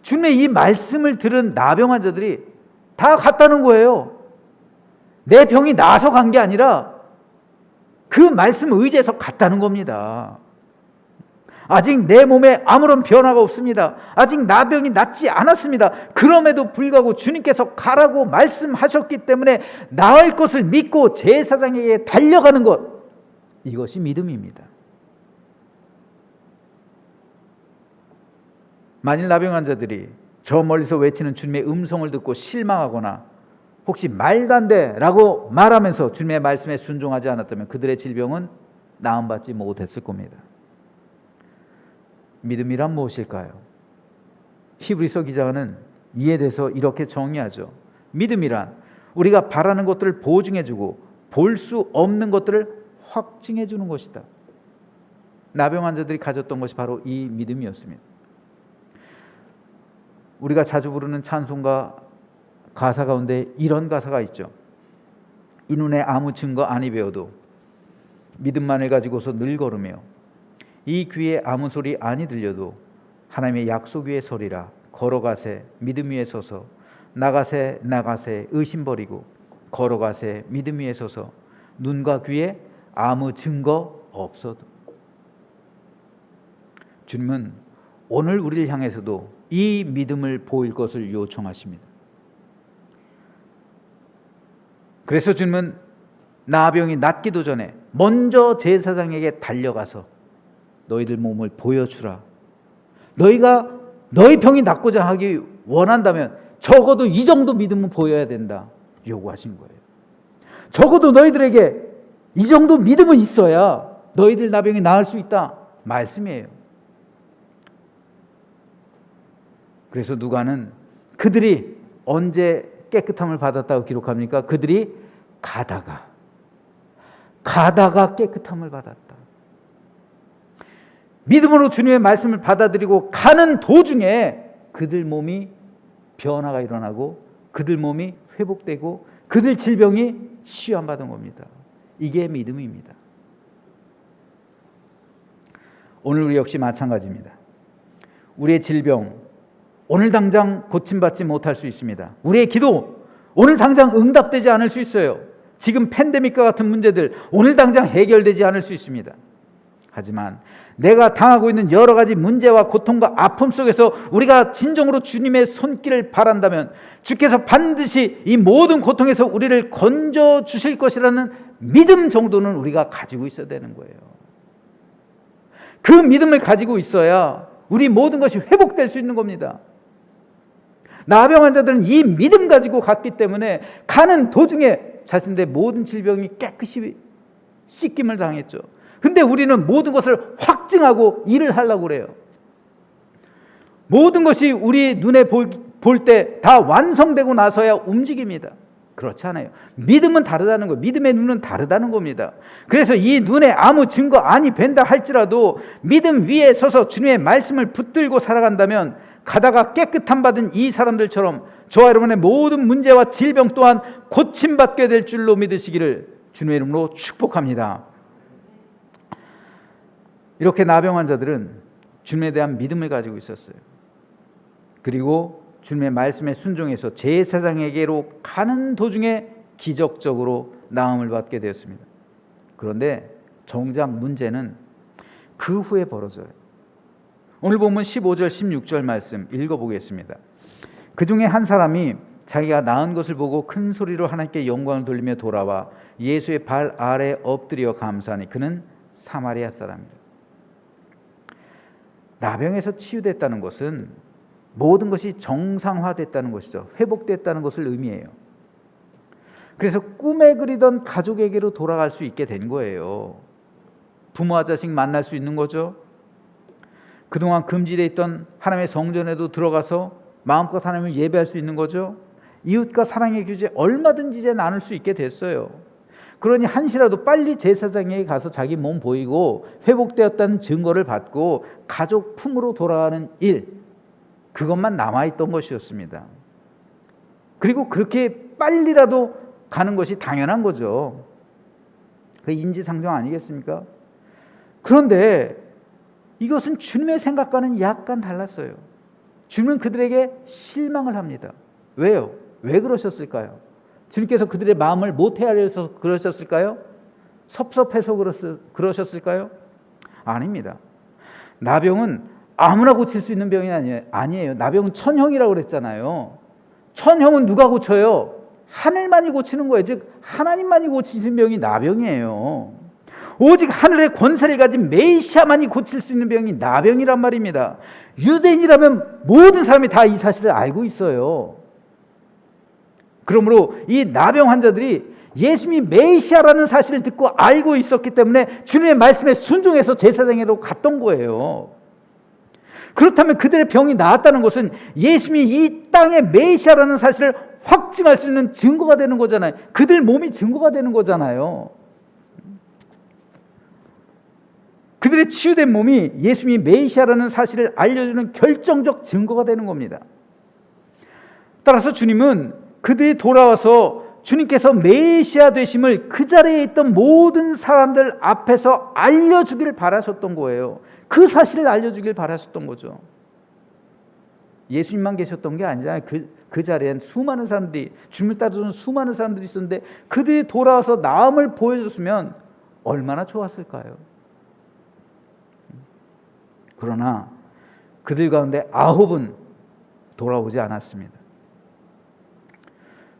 주님의 이 말씀을 들은 나병 환자들이 다 갔다는 거예요. 내 병이 나아서 간 게 아니라 그 말씀을 의지해서 갔다는 겁니다. 아직 내 몸에 아무런 변화가 없습니다. 아직 나병이 낫지 않았습니다. 그럼에도 불구하고 주님께서 가라고 말씀하셨기 때문에 나을 것을 믿고 제사장에게 달려가는 것, 이것이 믿음입니다. 만일 나병 환자들이 저 멀리서 외치는 주님의 음성을 듣고 실망하거나 혹시 말도 안 돼 라고 말하면서 주님의 말씀에 순종하지 않았다면 그들의 질병은 나음받지 못했을 겁니다. 믿음이란 무엇일까요? 히브리서 기자는 이에 대해서 이렇게 정의하죠. 믿음이란 우리가 바라는 것들을 보증해주고 볼 수 없는 것들을 확증해주는 것이다. 나병 환자들이 가졌던 것이 바로 이 믿음이었습니다. 우리가 자주 부르는 찬송가 가사 가운데 이런 가사가 있죠. 이 눈에 아무 증거 아니 배워도 믿음만을 가지고서 늘 걸으며 이 귀에 아무 소리 아니 들려도 하나님의 약속 위에 서리라. 걸어가세 믿음 위에 서서 나가세 의심 버리고 걸어가세 믿음 위에 서서 눈과 귀에 아무 증거 없어도. 주님은 오늘 우리를 향해서도 이 믿음을 보일 것을 요청하십니다. 그래서 주님은 나병이 낫기도 전에 먼저 제사장에게 달려가서 너희들 몸을 보여주라. 너희가 너희 병이 낫고자 하기 원한다면 적어도 이 정도 믿음은 보여야 된다 요구하신 거예요. 적어도 너희들에게 이 정도 믿음은 있어야 너희들 나병이 나을 수 있다 말씀이에요. 그래서 누가는 그들이 언제 깨끗함을 받았다고 기록합니까? 그들이 가다가 깨끗함을 받았다. 믿음으로 주님의 말씀을 받아들이고 가는 도중에 그들 몸이 변화가 일어나고 그들 몸이 회복되고 그들 질병이 치유받은 겁니다. 이게 믿음입니다. 오늘 우리 역시 마찬가지입니다. 우리의 질병 오늘 당장 고침받지 못할 수 있습니다. 우리의 기도 오늘 당장 응답되지 않을 수 있어요. 지금 팬데믹과 같은 문제들 오늘 당장 해결되지 않을 수 있습니다. 하지만 내가 당하고 있는 여러 가지 문제와 고통과 아픔 속에서 우리가 진정으로 주님의 손길을 바란다면 주께서 반드시 이 모든 고통에서 우리를 건져 주실 것이라는 믿음 정도는 우리가 가지고 있어야 되는 거예요. 그 믿음을 가지고 있어야 우리 모든 것이 회복될 수 있는 겁니다. 나병 환자들은 이 믿음 가지고 갔기 때문에 가는 도중에 자신들의 모든 질병이 깨끗이 씻김을 당했죠. 근데 우리는 모든 것을 확증하고 일을 하려고 그래요. 모든 것이 우리 눈에 볼 때 다 완성되고 나서야 움직입니다. 그렇지 않아요. 믿음은 다르다는 거예요. 믿음의 눈은 다르다는 겁니다. 그래서 이 눈에 아무 증거 아니 뵌다 할지라도 믿음 위에 서서 주님의 말씀을 붙들고 살아간다면 가다가 깨끗함 받은 이 사람들처럼 저와 여러분의 모든 문제와 질병 또한 고침받게 될 줄로 믿으시기를 주님의 이름으로 축복합니다. 이렇게 나병 환자들은 주님에 대한 믿음을 가지고 있었어요. 그리고 주님의 말씀에 순종해서 제사장에게로 가는 도중에 기적적으로 나음을 받게 되었습니다. 그런데 정작 문제는 그 후에 벌어져요. 오늘 본문 15절 16절 말씀 읽어보겠습니다. 그 중에 한 사람이 자기가 나은 것을 보고 큰 소리로 하나님께 영광을 돌리며 돌아와 예수의 발 아래 엎드려 감사하니 그는 사마리아 사람입니다. 나병에서 치유됐다는 것은 모든 것이 정상화됐다는 것이죠. 회복됐다는 것을 의미해요. 그래서 꿈에 그리던 가족에게로 돌아갈 수 있게 된 거예요. 부모와 자식 만날 수 있는 거죠. 그동안 금지되어 있던 하나님의 성전에도 들어가서 마음껏 하나님을 예배할 수 있는 거죠. 이웃과 사랑의 교제 얼마든지 이제 나눌 수 있게 됐어요. 그러니 한시라도 빨리 제사장에게 가서 자기 몸 보이고 회복되었다는 증거를 받고 가족 품으로 돌아가는 일, 그것만 남아있던 것이었습니다. 그리고 그렇게 빨리라도 가는 것이 당연한 거죠. 그 인지상정 아니겠습니까? 그런데 이것은 주님의 생각과는 약간 달랐어요. 주님은 그들에게 실망을 합니다. 왜요? 왜 그러셨을까요? 주님께서 그들의 마음을 못 헤아려서 그러셨을까요? 섭섭해서 그러셨을까요? 아닙니다. 나병은 아무나 고칠 수 있는 병이 아니에요. 나병은 천형이라고 그랬잖아요. 천형은 누가 고쳐요? 하늘만이 고치는 거예요. 즉 하나님만이 고치신 병이 나병이에요. 오직 하늘의 권세를 가진 메시아만이 고칠 수 있는 병이 나병이란 말입니다. 유대인이라면 모든 사람이 다 이 사실을 알고 있어요. 그러므로 이 나병 환자들이 예수님이 메시아라는 사실을 듣고 알고 있었기 때문에 주님의 말씀에 순종해서 제사장에로 갔던 거예요. 그렇다면 그들의 병이 나았다는 것은 예수님이 이 땅의 메시아라는 사실을 확증할 수 있는 증거가 되는 거잖아요. 그들 몸이 증거가 되는 거잖아요. 그들의 치유된 몸이 예수님이 메시아라는 사실을 알려주는 결정적 증거가 되는 겁니다. 따라서 주님은 그들이 돌아와서 주님께서 메시아 되심을 그 자리에 있던 모든 사람들 앞에서 알려주길 바라셨던 거예요. 그 사실을 알려주길 바라셨던 거죠. 예수님만 계셨던 게 아니잖아요. 그 자리엔 수많은 사람들이, 주님을 따르는 수많은 사람들이 있었는데 그들이 돌아와서 나음을 보여줬으면 얼마나 좋았을까요? 그러나 그들 가운데 9은 돌아오지 않았습니다.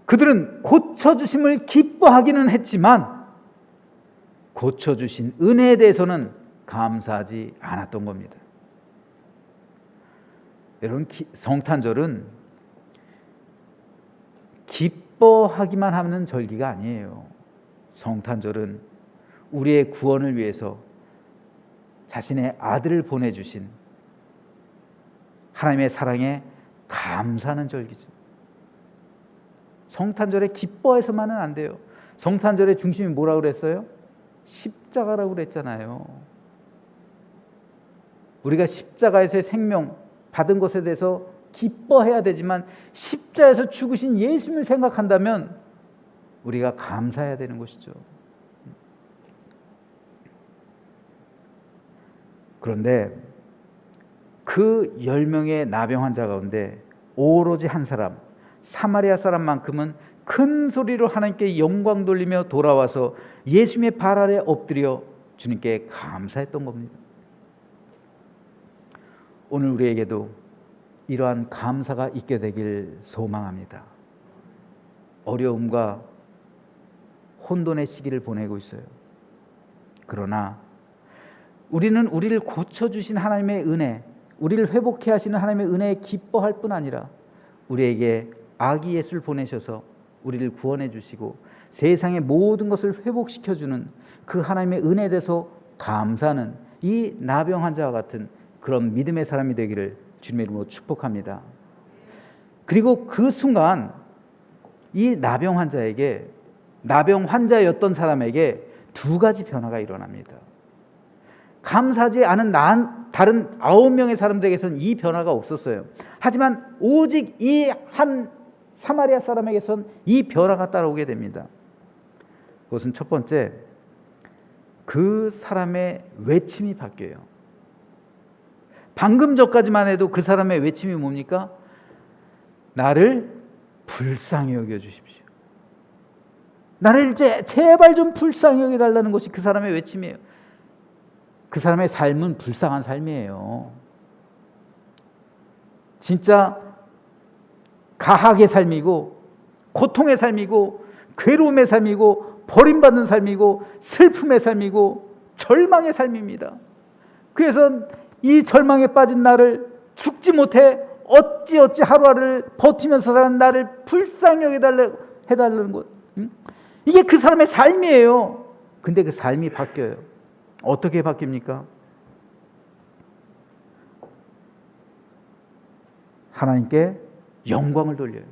그들은 고쳐주심을 기뻐하기는 했지만 고쳐주신 은혜에 대해서는 감사하지 않았던 겁니다. 여러분, 성탄절은 기뻐하기만 하는 절기가 아니에요. 성탄절은 우리의 구원을 위해서 자신의 아들을 보내주신 하나님의 사랑에 감사하는 절기죠. 성탄절에 기뻐해서만은 안 돼요. 성탄절의 중심이 뭐라고 그랬어요? 십자가라고 그랬잖아요. 우리가 십자가에서의 생명 받은 것에 대해서 기뻐해야 되지만 십자가에서 죽으신 예수님을 생각한다면 우리가 감사해야 되는 것이죠. 그런데 그 10명의 나병 환자 가운데 오로지 한 사람, 사마리아 사람만큼은 큰 소리로 하나님께 영광 돌리며 돌아와서 예수님의 발 아래 엎드려 주님께 감사했던 겁니다. 오늘 우리에게도 이러한 감사가 있게 되길 소망합니다. 어려움과 혼돈의 시기를 보내고 있어요. 그러나 우리는 우리를 고쳐주신 하나님의 은혜, 우리를 회복해 하시는 하나님의 은혜에 기뻐할 뿐 아니라 우리에게 아기 예수를 보내셔서 우리를 구원해 주시고 세상의 모든 것을 회복시켜주는 그 하나님의 은혜에 대해서 감사하는 이 나병 환자와 같은 그런 믿음의 사람이 되기를 주님의 이름으로 축복합니다. 그리고 그 순간 이 나병 환자였던 사람에게 두 가지 변화가 일어납니다. 감사하지 않은 다른 9명의 사람들에게서는 이 변화가 없었어요. 하지만 오직 이 한 사마리아 사람에게선 이 변화가 따라오게 됩니다. 그것은 첫 번째, 그 사람의 외침이 바뀌어요. 방금 전까지만 해도 그 사람의 외침이 뭡니까? 나를 불쌍히 여겨주십시오. 나를 제발 좀 불쌍히 여겨달라는 것이 그 사람의 외침이에요. 그 사람의 삶은 불쌍한 삶이에요. 진짜 가학의 삶이고, 고통의 삶이고, 괴로움의 삶이고, 버림받는 삶이고, 슬픔의 삶이고, 절망의 삶입니다. 그래서 이 절망에 빠진 나를, 죽지 못해 어찌 하루하루를 버티면서 사는 나를 불쌍히 해달라는 것, 이게 그 사람의 삶이에요. 근데 그 삶이 바뀌어요. 어떻게 바뀝니까? 하나님께 영광을 돌려요.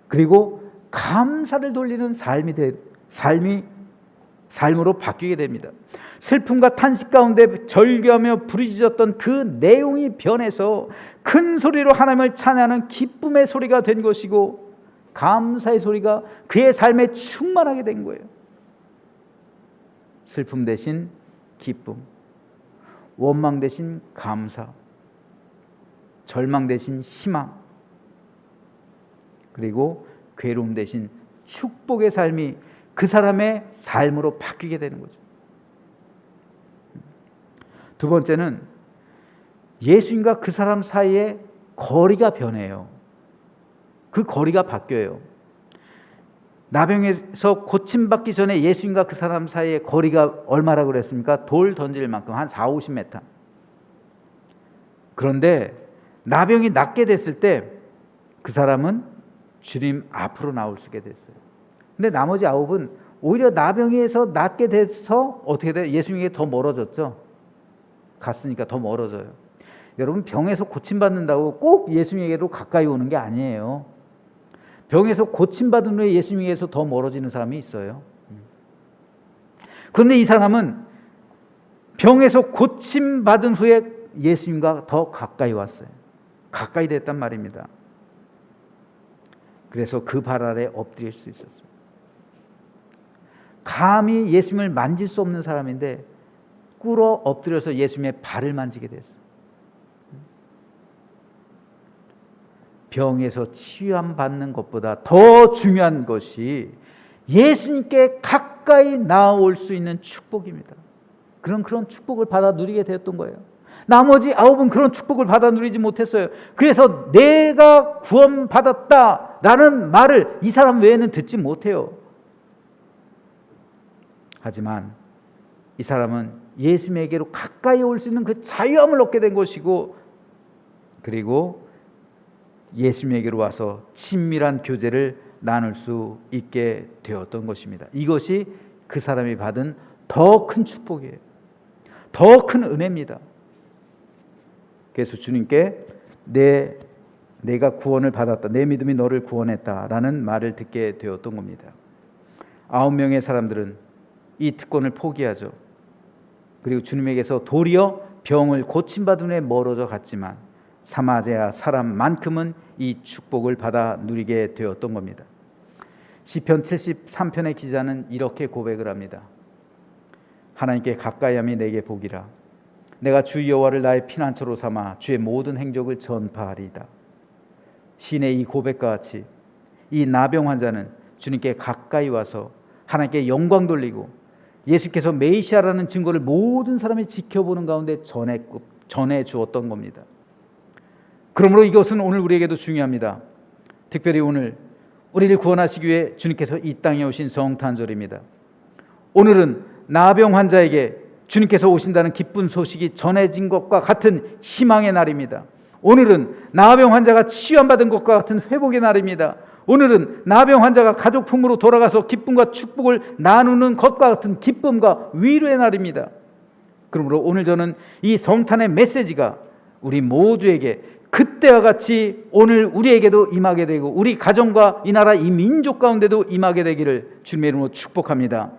그리고 감사를 돌리는 삶으로 바뀌게 됩니다. 슬픔과 탄식 가운데 절규하며 부르짖었던 그 내용이 변해서 큰 소리로 하나님을 찬양하는 기쁨의 소리가 된 것이고, 감사의 소리가 그의 삶에 충만하게 된 거예요. 슬픔 대신 기쁨, 원망 대신 감사, 절망 대신 희망, 그리고 괴로움 대신 축복의 삶이 그 사람의 삶으로 바뀌게 되는 거죠. 두 번째는 예수님과 그 사람 사이에 거리가 변해요. 그 거리가 바뀌어요. 나병에서 고침받기 전에 예수님과 그 사람 사이에 거리가 얼마라고 그랬습니까? 돌 던질 만큼, 한 40-50m. 그런데 나병이 낫게 됐을 때 그 사람은 주님 앞으로 나올 수 있게 됐어요. 근데 나머지 9은 오히려 나병에서 낫게 돼서 어떻게 돼요? 예수님에게 더 멀어졌죠. 갔으니까 더 멀어져요. 여러분, 병에서 고침받는다고 꼭 예수님에게로 가까이 오는 게 아니에요. 병에서 고침받은 후에 예수님에게서 더 멀어지는 사람이 있어요. 그런데 이 사람은 병에서 고침받은 후에 예수님과 더 가까이 왔어요. 가까이 됐단 말입니다. 그래서 그 발 아래 엎드릴 수 있었어요. 감히 예수님을 만질 수 없는 사람인데 꿇어 엎드려서 예수님의 발을 만지게 됐어요. 병에서 치유함 받는 것보다 더 중요한 것이 예수님께 가까이 나아올 수 있는 축복입니다. 그런 축복을 받아 누리게 되었던 거예요. 나머지 9은 그런 축복을 받아 누리지 못했어요. 그래서 내가 구원받았다라는 말을 이 사람 외에는 듣지 못해요. 하지만 이 사람은 예수님에게로 가까이 올 수 있는 그 자유함을 얻게 된 것이고, 그리고 예수님에게로 와서 친밀한 교제를 나눌 수 있게 되었던 것입니다. 이것이 그 사람이 받은 더 큰 축복이에요. 더 큰 은혜입니다. 그래서 주님께 내가 구원을 받았다, 내 믿음이 너를 구원했다라는 말을 듣게 되었던 겁니다. 9명의 사람들은 이 특권을 포기하죠. 그리고 주님에게서 도리어 병을 고침받은 후에 멀어져 갔지만 사마리아 사람만큼은 이 축복을 받아 누리게 되었던 겁니다. 시편 73편의 기자는 이렇게 고백을 합니다. 하나님께 가까이함이 내게 복이라. 내가 주 여호와를 나의 피난처로 삼아 주의 모든 행적을 전파하리이다. 시인의 이 고백과 같이 이 나병 환자는 주님께 가까이 와서 하나님께 영광 돌리고 예수께서 메시아라는 증거를 모든 사람이 지켜보는 가운데 전해 주었던 겁니다. 그러므로 이것은 오늘 우리에게도 중요합니다. 특별히 오늘 우리를 구원하시기 위해 주님께서 이 땅에 오신 성탄절입니다. 오늘은 나병 환자에게 주님께서 오신다는 기쁜 소식이 전해진 것과 같은 희망의 날입니다. 오늘은 나병 환자가 치유받은 것과 같은 회복의 날입니다. 오늘은 나병 환자가 가족 품으로 돌아가서 기쁨과 축복을 나누는 것과 같은 기쁨과 위로의 날입니다. 그러므로 오늘 저는 이 성탄의 메시지가 우리 모두에게 그때와 같이 오늘 우리에게도 임하게 되고 우리 가정과 이 나라 이 민족 가운데도 임하게 되기를 주님의 이름으로 축복합니다.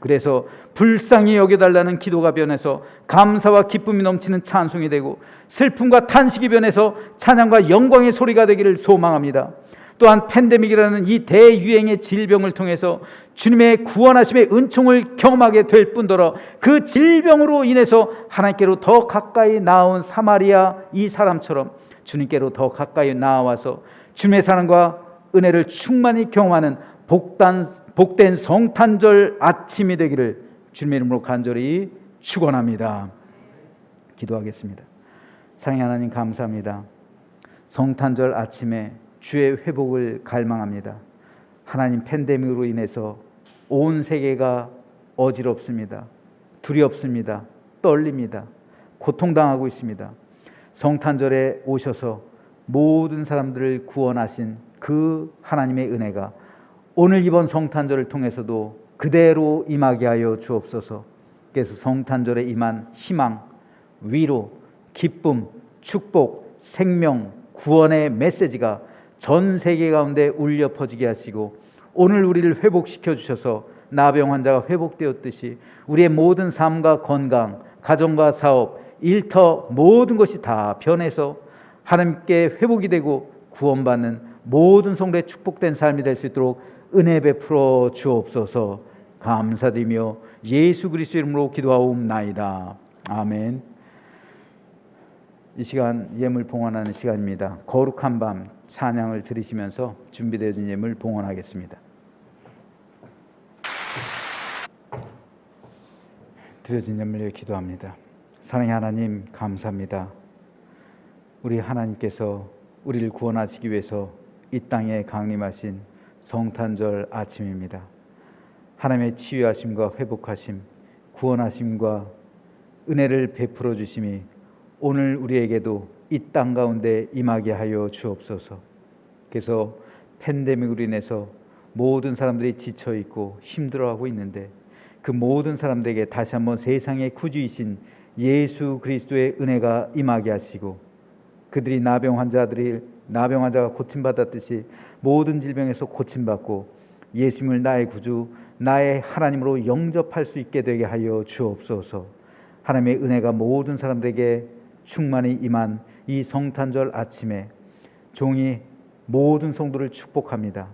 그래서 불쌍히 여겨달라는 기도가 변해서 감사와 기쁨이 넘치는 찬송이 되고 슬픔과 탄식이 변해서 찬양과 영광의 소리가 되기를 소망합니다. 또한 팬데믹이라는 이 대유행의 질병을 통해서 주님의 구원하심의 은총을 경험하게 될 뿐더러 그 질병으로 인해서 하나님께로 더 가까이 나온 사마리아 이 사람처럼 주님께로 더 가까이 나와서 주님의 사랑과 은혜를 충만히 경험하는 복된 성탄절 아침이 되기를 주님의 이름으로 간절히 축원합니다. 기도하겠습니다. 사랑의 하나님 감사합니다. 성탄절 아침에 주의 회복을 갈망합니다. 하나님 팬데믹으로 인해서 온 세계가 어지럽습니다. 두렵습니다. 떨립니다. 고통당하고 있습니다. 성탄절에 오셔서 모든 사람들을 구원하신 그 하나님의 은혜가 오늘 이번 성탄절을 통해서도 그대로 임하게 하여 주옵소서. 그래서 성탄절에 임한 희망, 위로, 기쁨, 축복, 생명, 구원의 메시지가 전 세계 가운데 울려 퍼지게 하시고 오늘 우리를 회복시켜 주셔서 나병 환자가 회복되었듯이 우리의 모든 삶과 건강, 가정과 사업, 일터 모든 것이 다 변해서 하나님께 회복이 되고 구원받는 모든 성도의 축복된 삶이 될 수 있도록 은혜 베풀어 주옵소서. 감사드리며 예수 그리스도 이름으로 기도하옵나이다. 아멘. 이 시간 예물 봉헌하는 시간입니다. 거룩한 밤 찬양을 들으시면서 준비되어진 예물 봉헌하겠습니다. 드려진 예물 위해 기도합니다. 사랑의 하나님 감사합니다. 우리 하나님께서 우리를 구원하시기 위해서 이 땅에 강림하신 성탄절 아침입니다. 하나님의 치유하심과 회복하심, 구원하심과 은혜를 베풀어 주심이 오늘 우리에게도 이 땅 가운데 임하게 하여 주옵소서. 그래서 팬데믹으로 인해서 모든 사람들이 지쳐 있고 힘들어하고 있는데 그 모든 사람들에게 다시 한번 세상의 구주이신 예수 그리스도의 은혜가 임하게 하시고 그들이 나병 환자가 고침받았듯이 모든 질병에서 고침받고 예수님을 나의 구주, 나의 하나님으로 영접할 수 있게 되게 하여 주옵소서. 하나님의 은혜가 모든 사람들에게 충만히 임한 이 성탄절 아침에 종이 모든 성도를 축복합니다.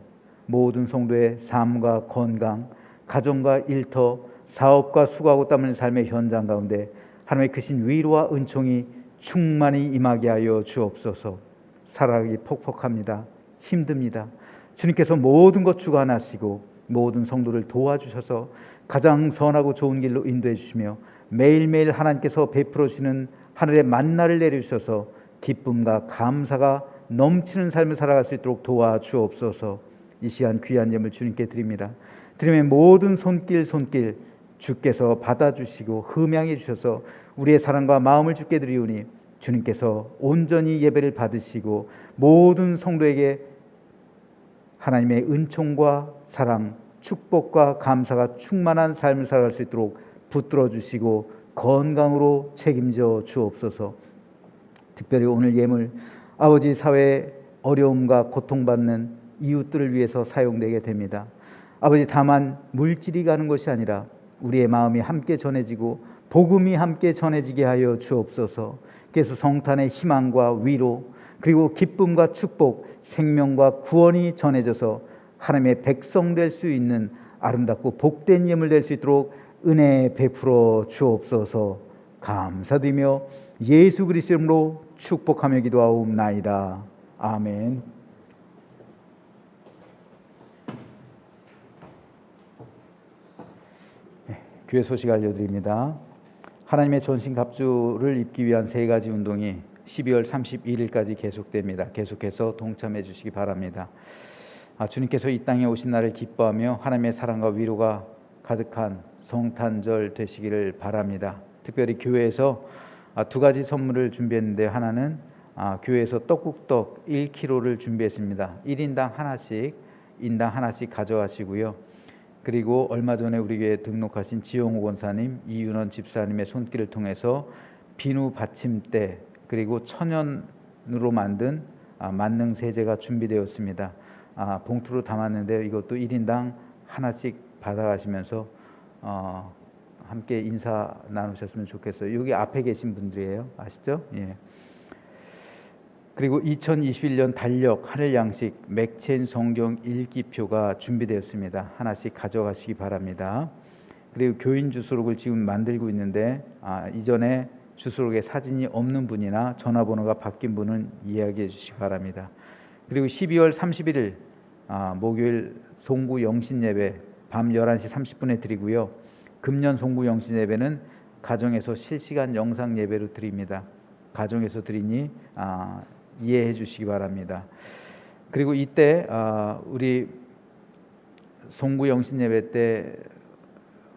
모든 성도의 삶과 건강, 가정과 일터, 사업과 수고하고 땀 흘리는 삶의 현장 가운데 하나님의 크신 위로와 은총이 충만히 임하게 하여 주옵소서. 살아가기 퍽퍽합니다. 힘듭니다. 주님께서 모든 것 주관하시고 모든 성도를 도와주셔서 가장 선하고 좋은 길로 인도해 주시며 매일매일 하나님께서 베풀어 주시는 하늘의 만나를 내려주셔서 기쁨과 감사가 넘치는 삶을 살아갈 수 있도록 도와주옵소서. 이 시간 귀한 예물 주님께 드립니다. 드림의 모든 손길 주께서 받아주시고 흠양해 주셔서 우리의 사랑과 마음을 주께 드리오니 주님께서 온전히 예배를 받으시고 모든 성도에게 하나님의 은총과 사랑, 축복과 감사가 충만한 삶을 살아갈 수 있도록 붙들어 주시고 건강으로 책임져 주옵소서. 특별히 오늘 예물 아버지 사회의 어려움과 고통받는 이웃들을 위해서 사용되게 됩니다. 아버지 다만 물질이 가는 것이 아니라 우리의 마음이 함께 전해지고 복음이 함께 전해지게 하여 주옵소서. 그래서 성탄의 희망과 위로 그리고 기쁨과 축복, 생명과 구원이 전해져서 하나님의 백성 될 수 있는 아름답고 복된 예물 될 수 있도록 은혜 베풀어 주옵소서. 감사드리며 예수 그리스도 이름으로 축복하며 기도하옵나이다. 아멘. 교회 소식 알려드립니다. 하나님의 전신갑주를 입기 위한 세 가지 운동이 12월 31일까지 계속됩니다. 계속해서 동참해 주시기 바랍니다. 주님께서 이 땅에 오신 날을 기뻐하며 하나님의 사랑과 위로가 가득한 성탄절 되시기를 바랍니다. 특별히 교회에서 두 가지 선물을 준비했는데 하나는 교회에서 떡국떡 1kg를 준비했습니다. 1인당 하나씩, 인당 하나씩 가져가시고요. 그리고 얼마 전에 우리 교회에 등록하신 지용호 권사님, 이윤원 집사님의 손길을 통해서 비누 받침대 그리고 천연 천으로 만든 만능 세제가 준비되었습니다. 봉투로 담았는데요. 이것도 1인당 하나씩 받아가시면서 함께 인사 나누셨으면 좋겠어요. 여기 앞에 계신 분들이에요. 아시죠? 예. 그리고 2021년 달력 하늘 양식 맥체인 성경 읽기표가 준비되었습니다. 하나씩 가져가시기 바랍니다. 그리고 교인 주소록을 지금 만들고 있는데 이전에 주소록에 사진이 없는 분이나 전화번호가 바뀐 분은 이야기해 주시기 바랍니다. 그리고 12월 31일 목요일 송구 영신예배 밤 11시 30분에 드리고요. 금년 송구 영신예배는 가정에서 실시간 영상 예배로 드립니다. 가정에서 드리니 이해해 주시기 바랍니다. 그리고 이때 우리 송구 영신예배 때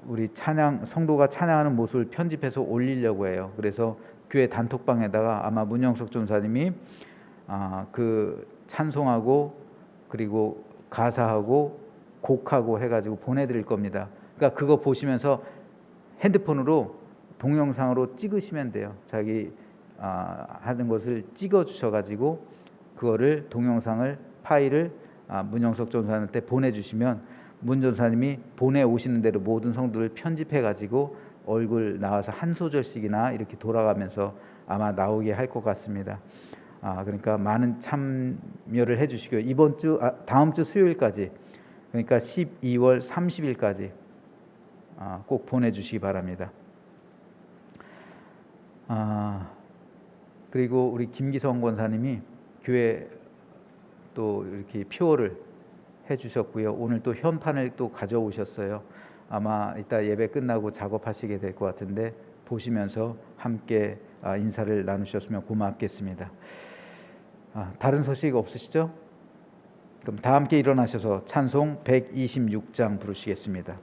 우리 성도가 찬양하는 모습을 편집해서 올리려고 해요. 그래서 교회 단톡방에다가 아마 문영석 전사님이 그 찬송하고 그리고 가사하고 곡하고 해가지고 보내드릴 겁니다. 그러니까 그거 보시면서 핸드폰으로 동영상으로 찍으시면 돼요. 자기 하는 것을 찍어 주셔가지고 그거를 동영상을 파일을 문영석 전사님한테 보내주시면 문 전사님이 보내오시는 대로 모든 성도를 편집해가지고 얼굴 나와서 한 소절씩이나 이렇게 돌아가면서 아마 나오게 할 것 같습니다. 그러니까 많은 참여를 해주시고요. 이번 주 다음 주 수요일까지 그러니까 12월 30일까지 꼭 보내주시기 바랍니다. 그리고 우리 김기성 권사님이 교회 또 이렇게 표어를 해주셨고요. 오늘 또 현판을 또 가져오셨어요. 아마 이따 예배 끝나고 작업하시게 될 것 같은데 보시면서 함께 인사를 나누셨으면 고맙겠습니다. 다른 소식 없으시죠? 그럼 다 함께 일어나셔서 찬송 126장 부르시겠습니다.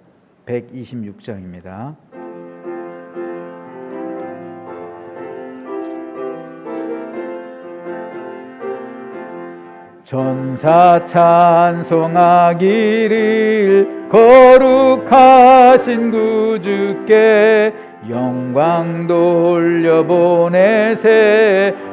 126장입니다. 전사 찬송하기를 거룩하신 구주께 영광 돌려보내세.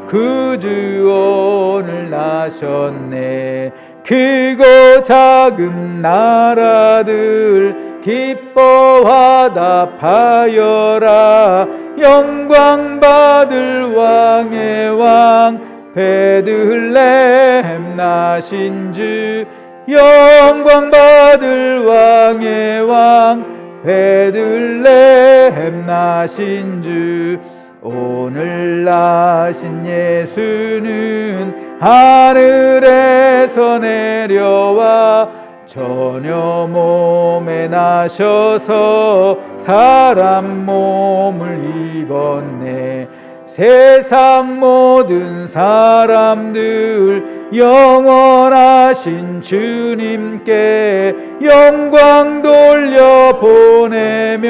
구주 오늘 나셨네. 크고 작은 나라들 기뻐 화답하여라. 영광 받을 왕의 왕 베들레헴 나신 주. 영광 받을 왕의 왕 베들레헴 나신 주. 오늘 나신 예수는 하늘에서 내려와 처녀 몸에 나셔서 사람 몸을 입었네. 세상 모든 사람들 영원하신 주님께 영광 돌려보내며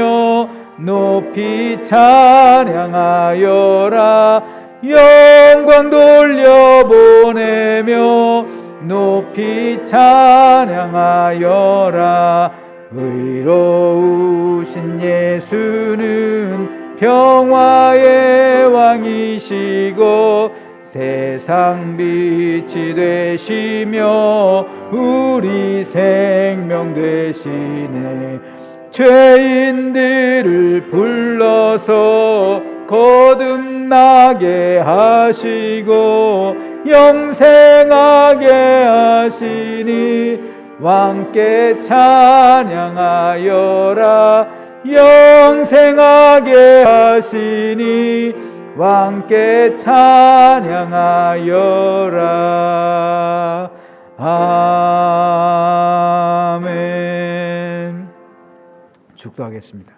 높이 찬양하여라. 영광 돌려보내며 높이 찬양하여라. 의로우신 예수는 평화의 왕이시고 세상 빛이 되시며 우리 생명 되시네. 죄인들을 불러서 거듭나게 하시고 영생하게 하시니 왕께 찬양하여라. 영생하게 하시니 왕께 찬양하여라. 아멘. 축도하겠습니다.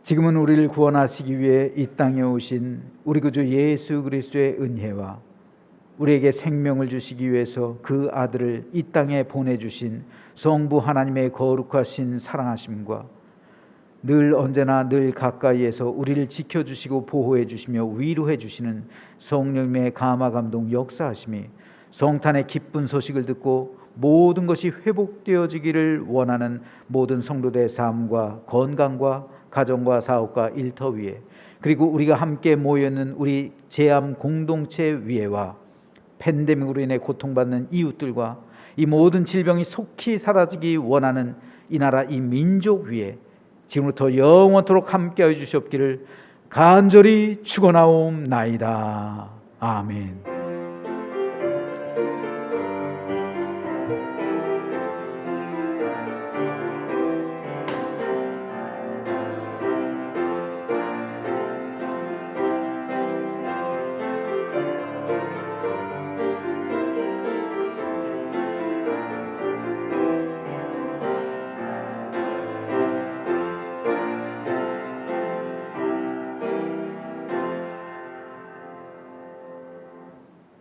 지금은 우리를 구원하시기 위해 이 땅에 오신 우리 구주 예수 그리스도의 은혜와 우리에게 생명을 주시기 위해서 그 아들을 이 땅에 보내주신 성부 하나님의 거룩하신 사랑하심과 늘 언제나 늘 가까이에서 우리를 지켜주시고 보호해 주시며 위로해 주시는 성령님의 감화 감동 역사하심이 성탄의 기쁜 소식을 듣고 모든 것이 회복되어지기를 원하는 모든 성도들의 삶과 건강과 가정과 사업과 일터 위에 그리고 우리가 함께 모여있는 우리 제암 공동체 위에와 팬데믹으로 인해 고통받는 이웃들과 이 모든 질병이 속히 사라지기 원하는 이 나라 이 민족 위에 지금부터 영원토록 함께하여 주시옵기를 간절히 축원하옵나이다. 아멘.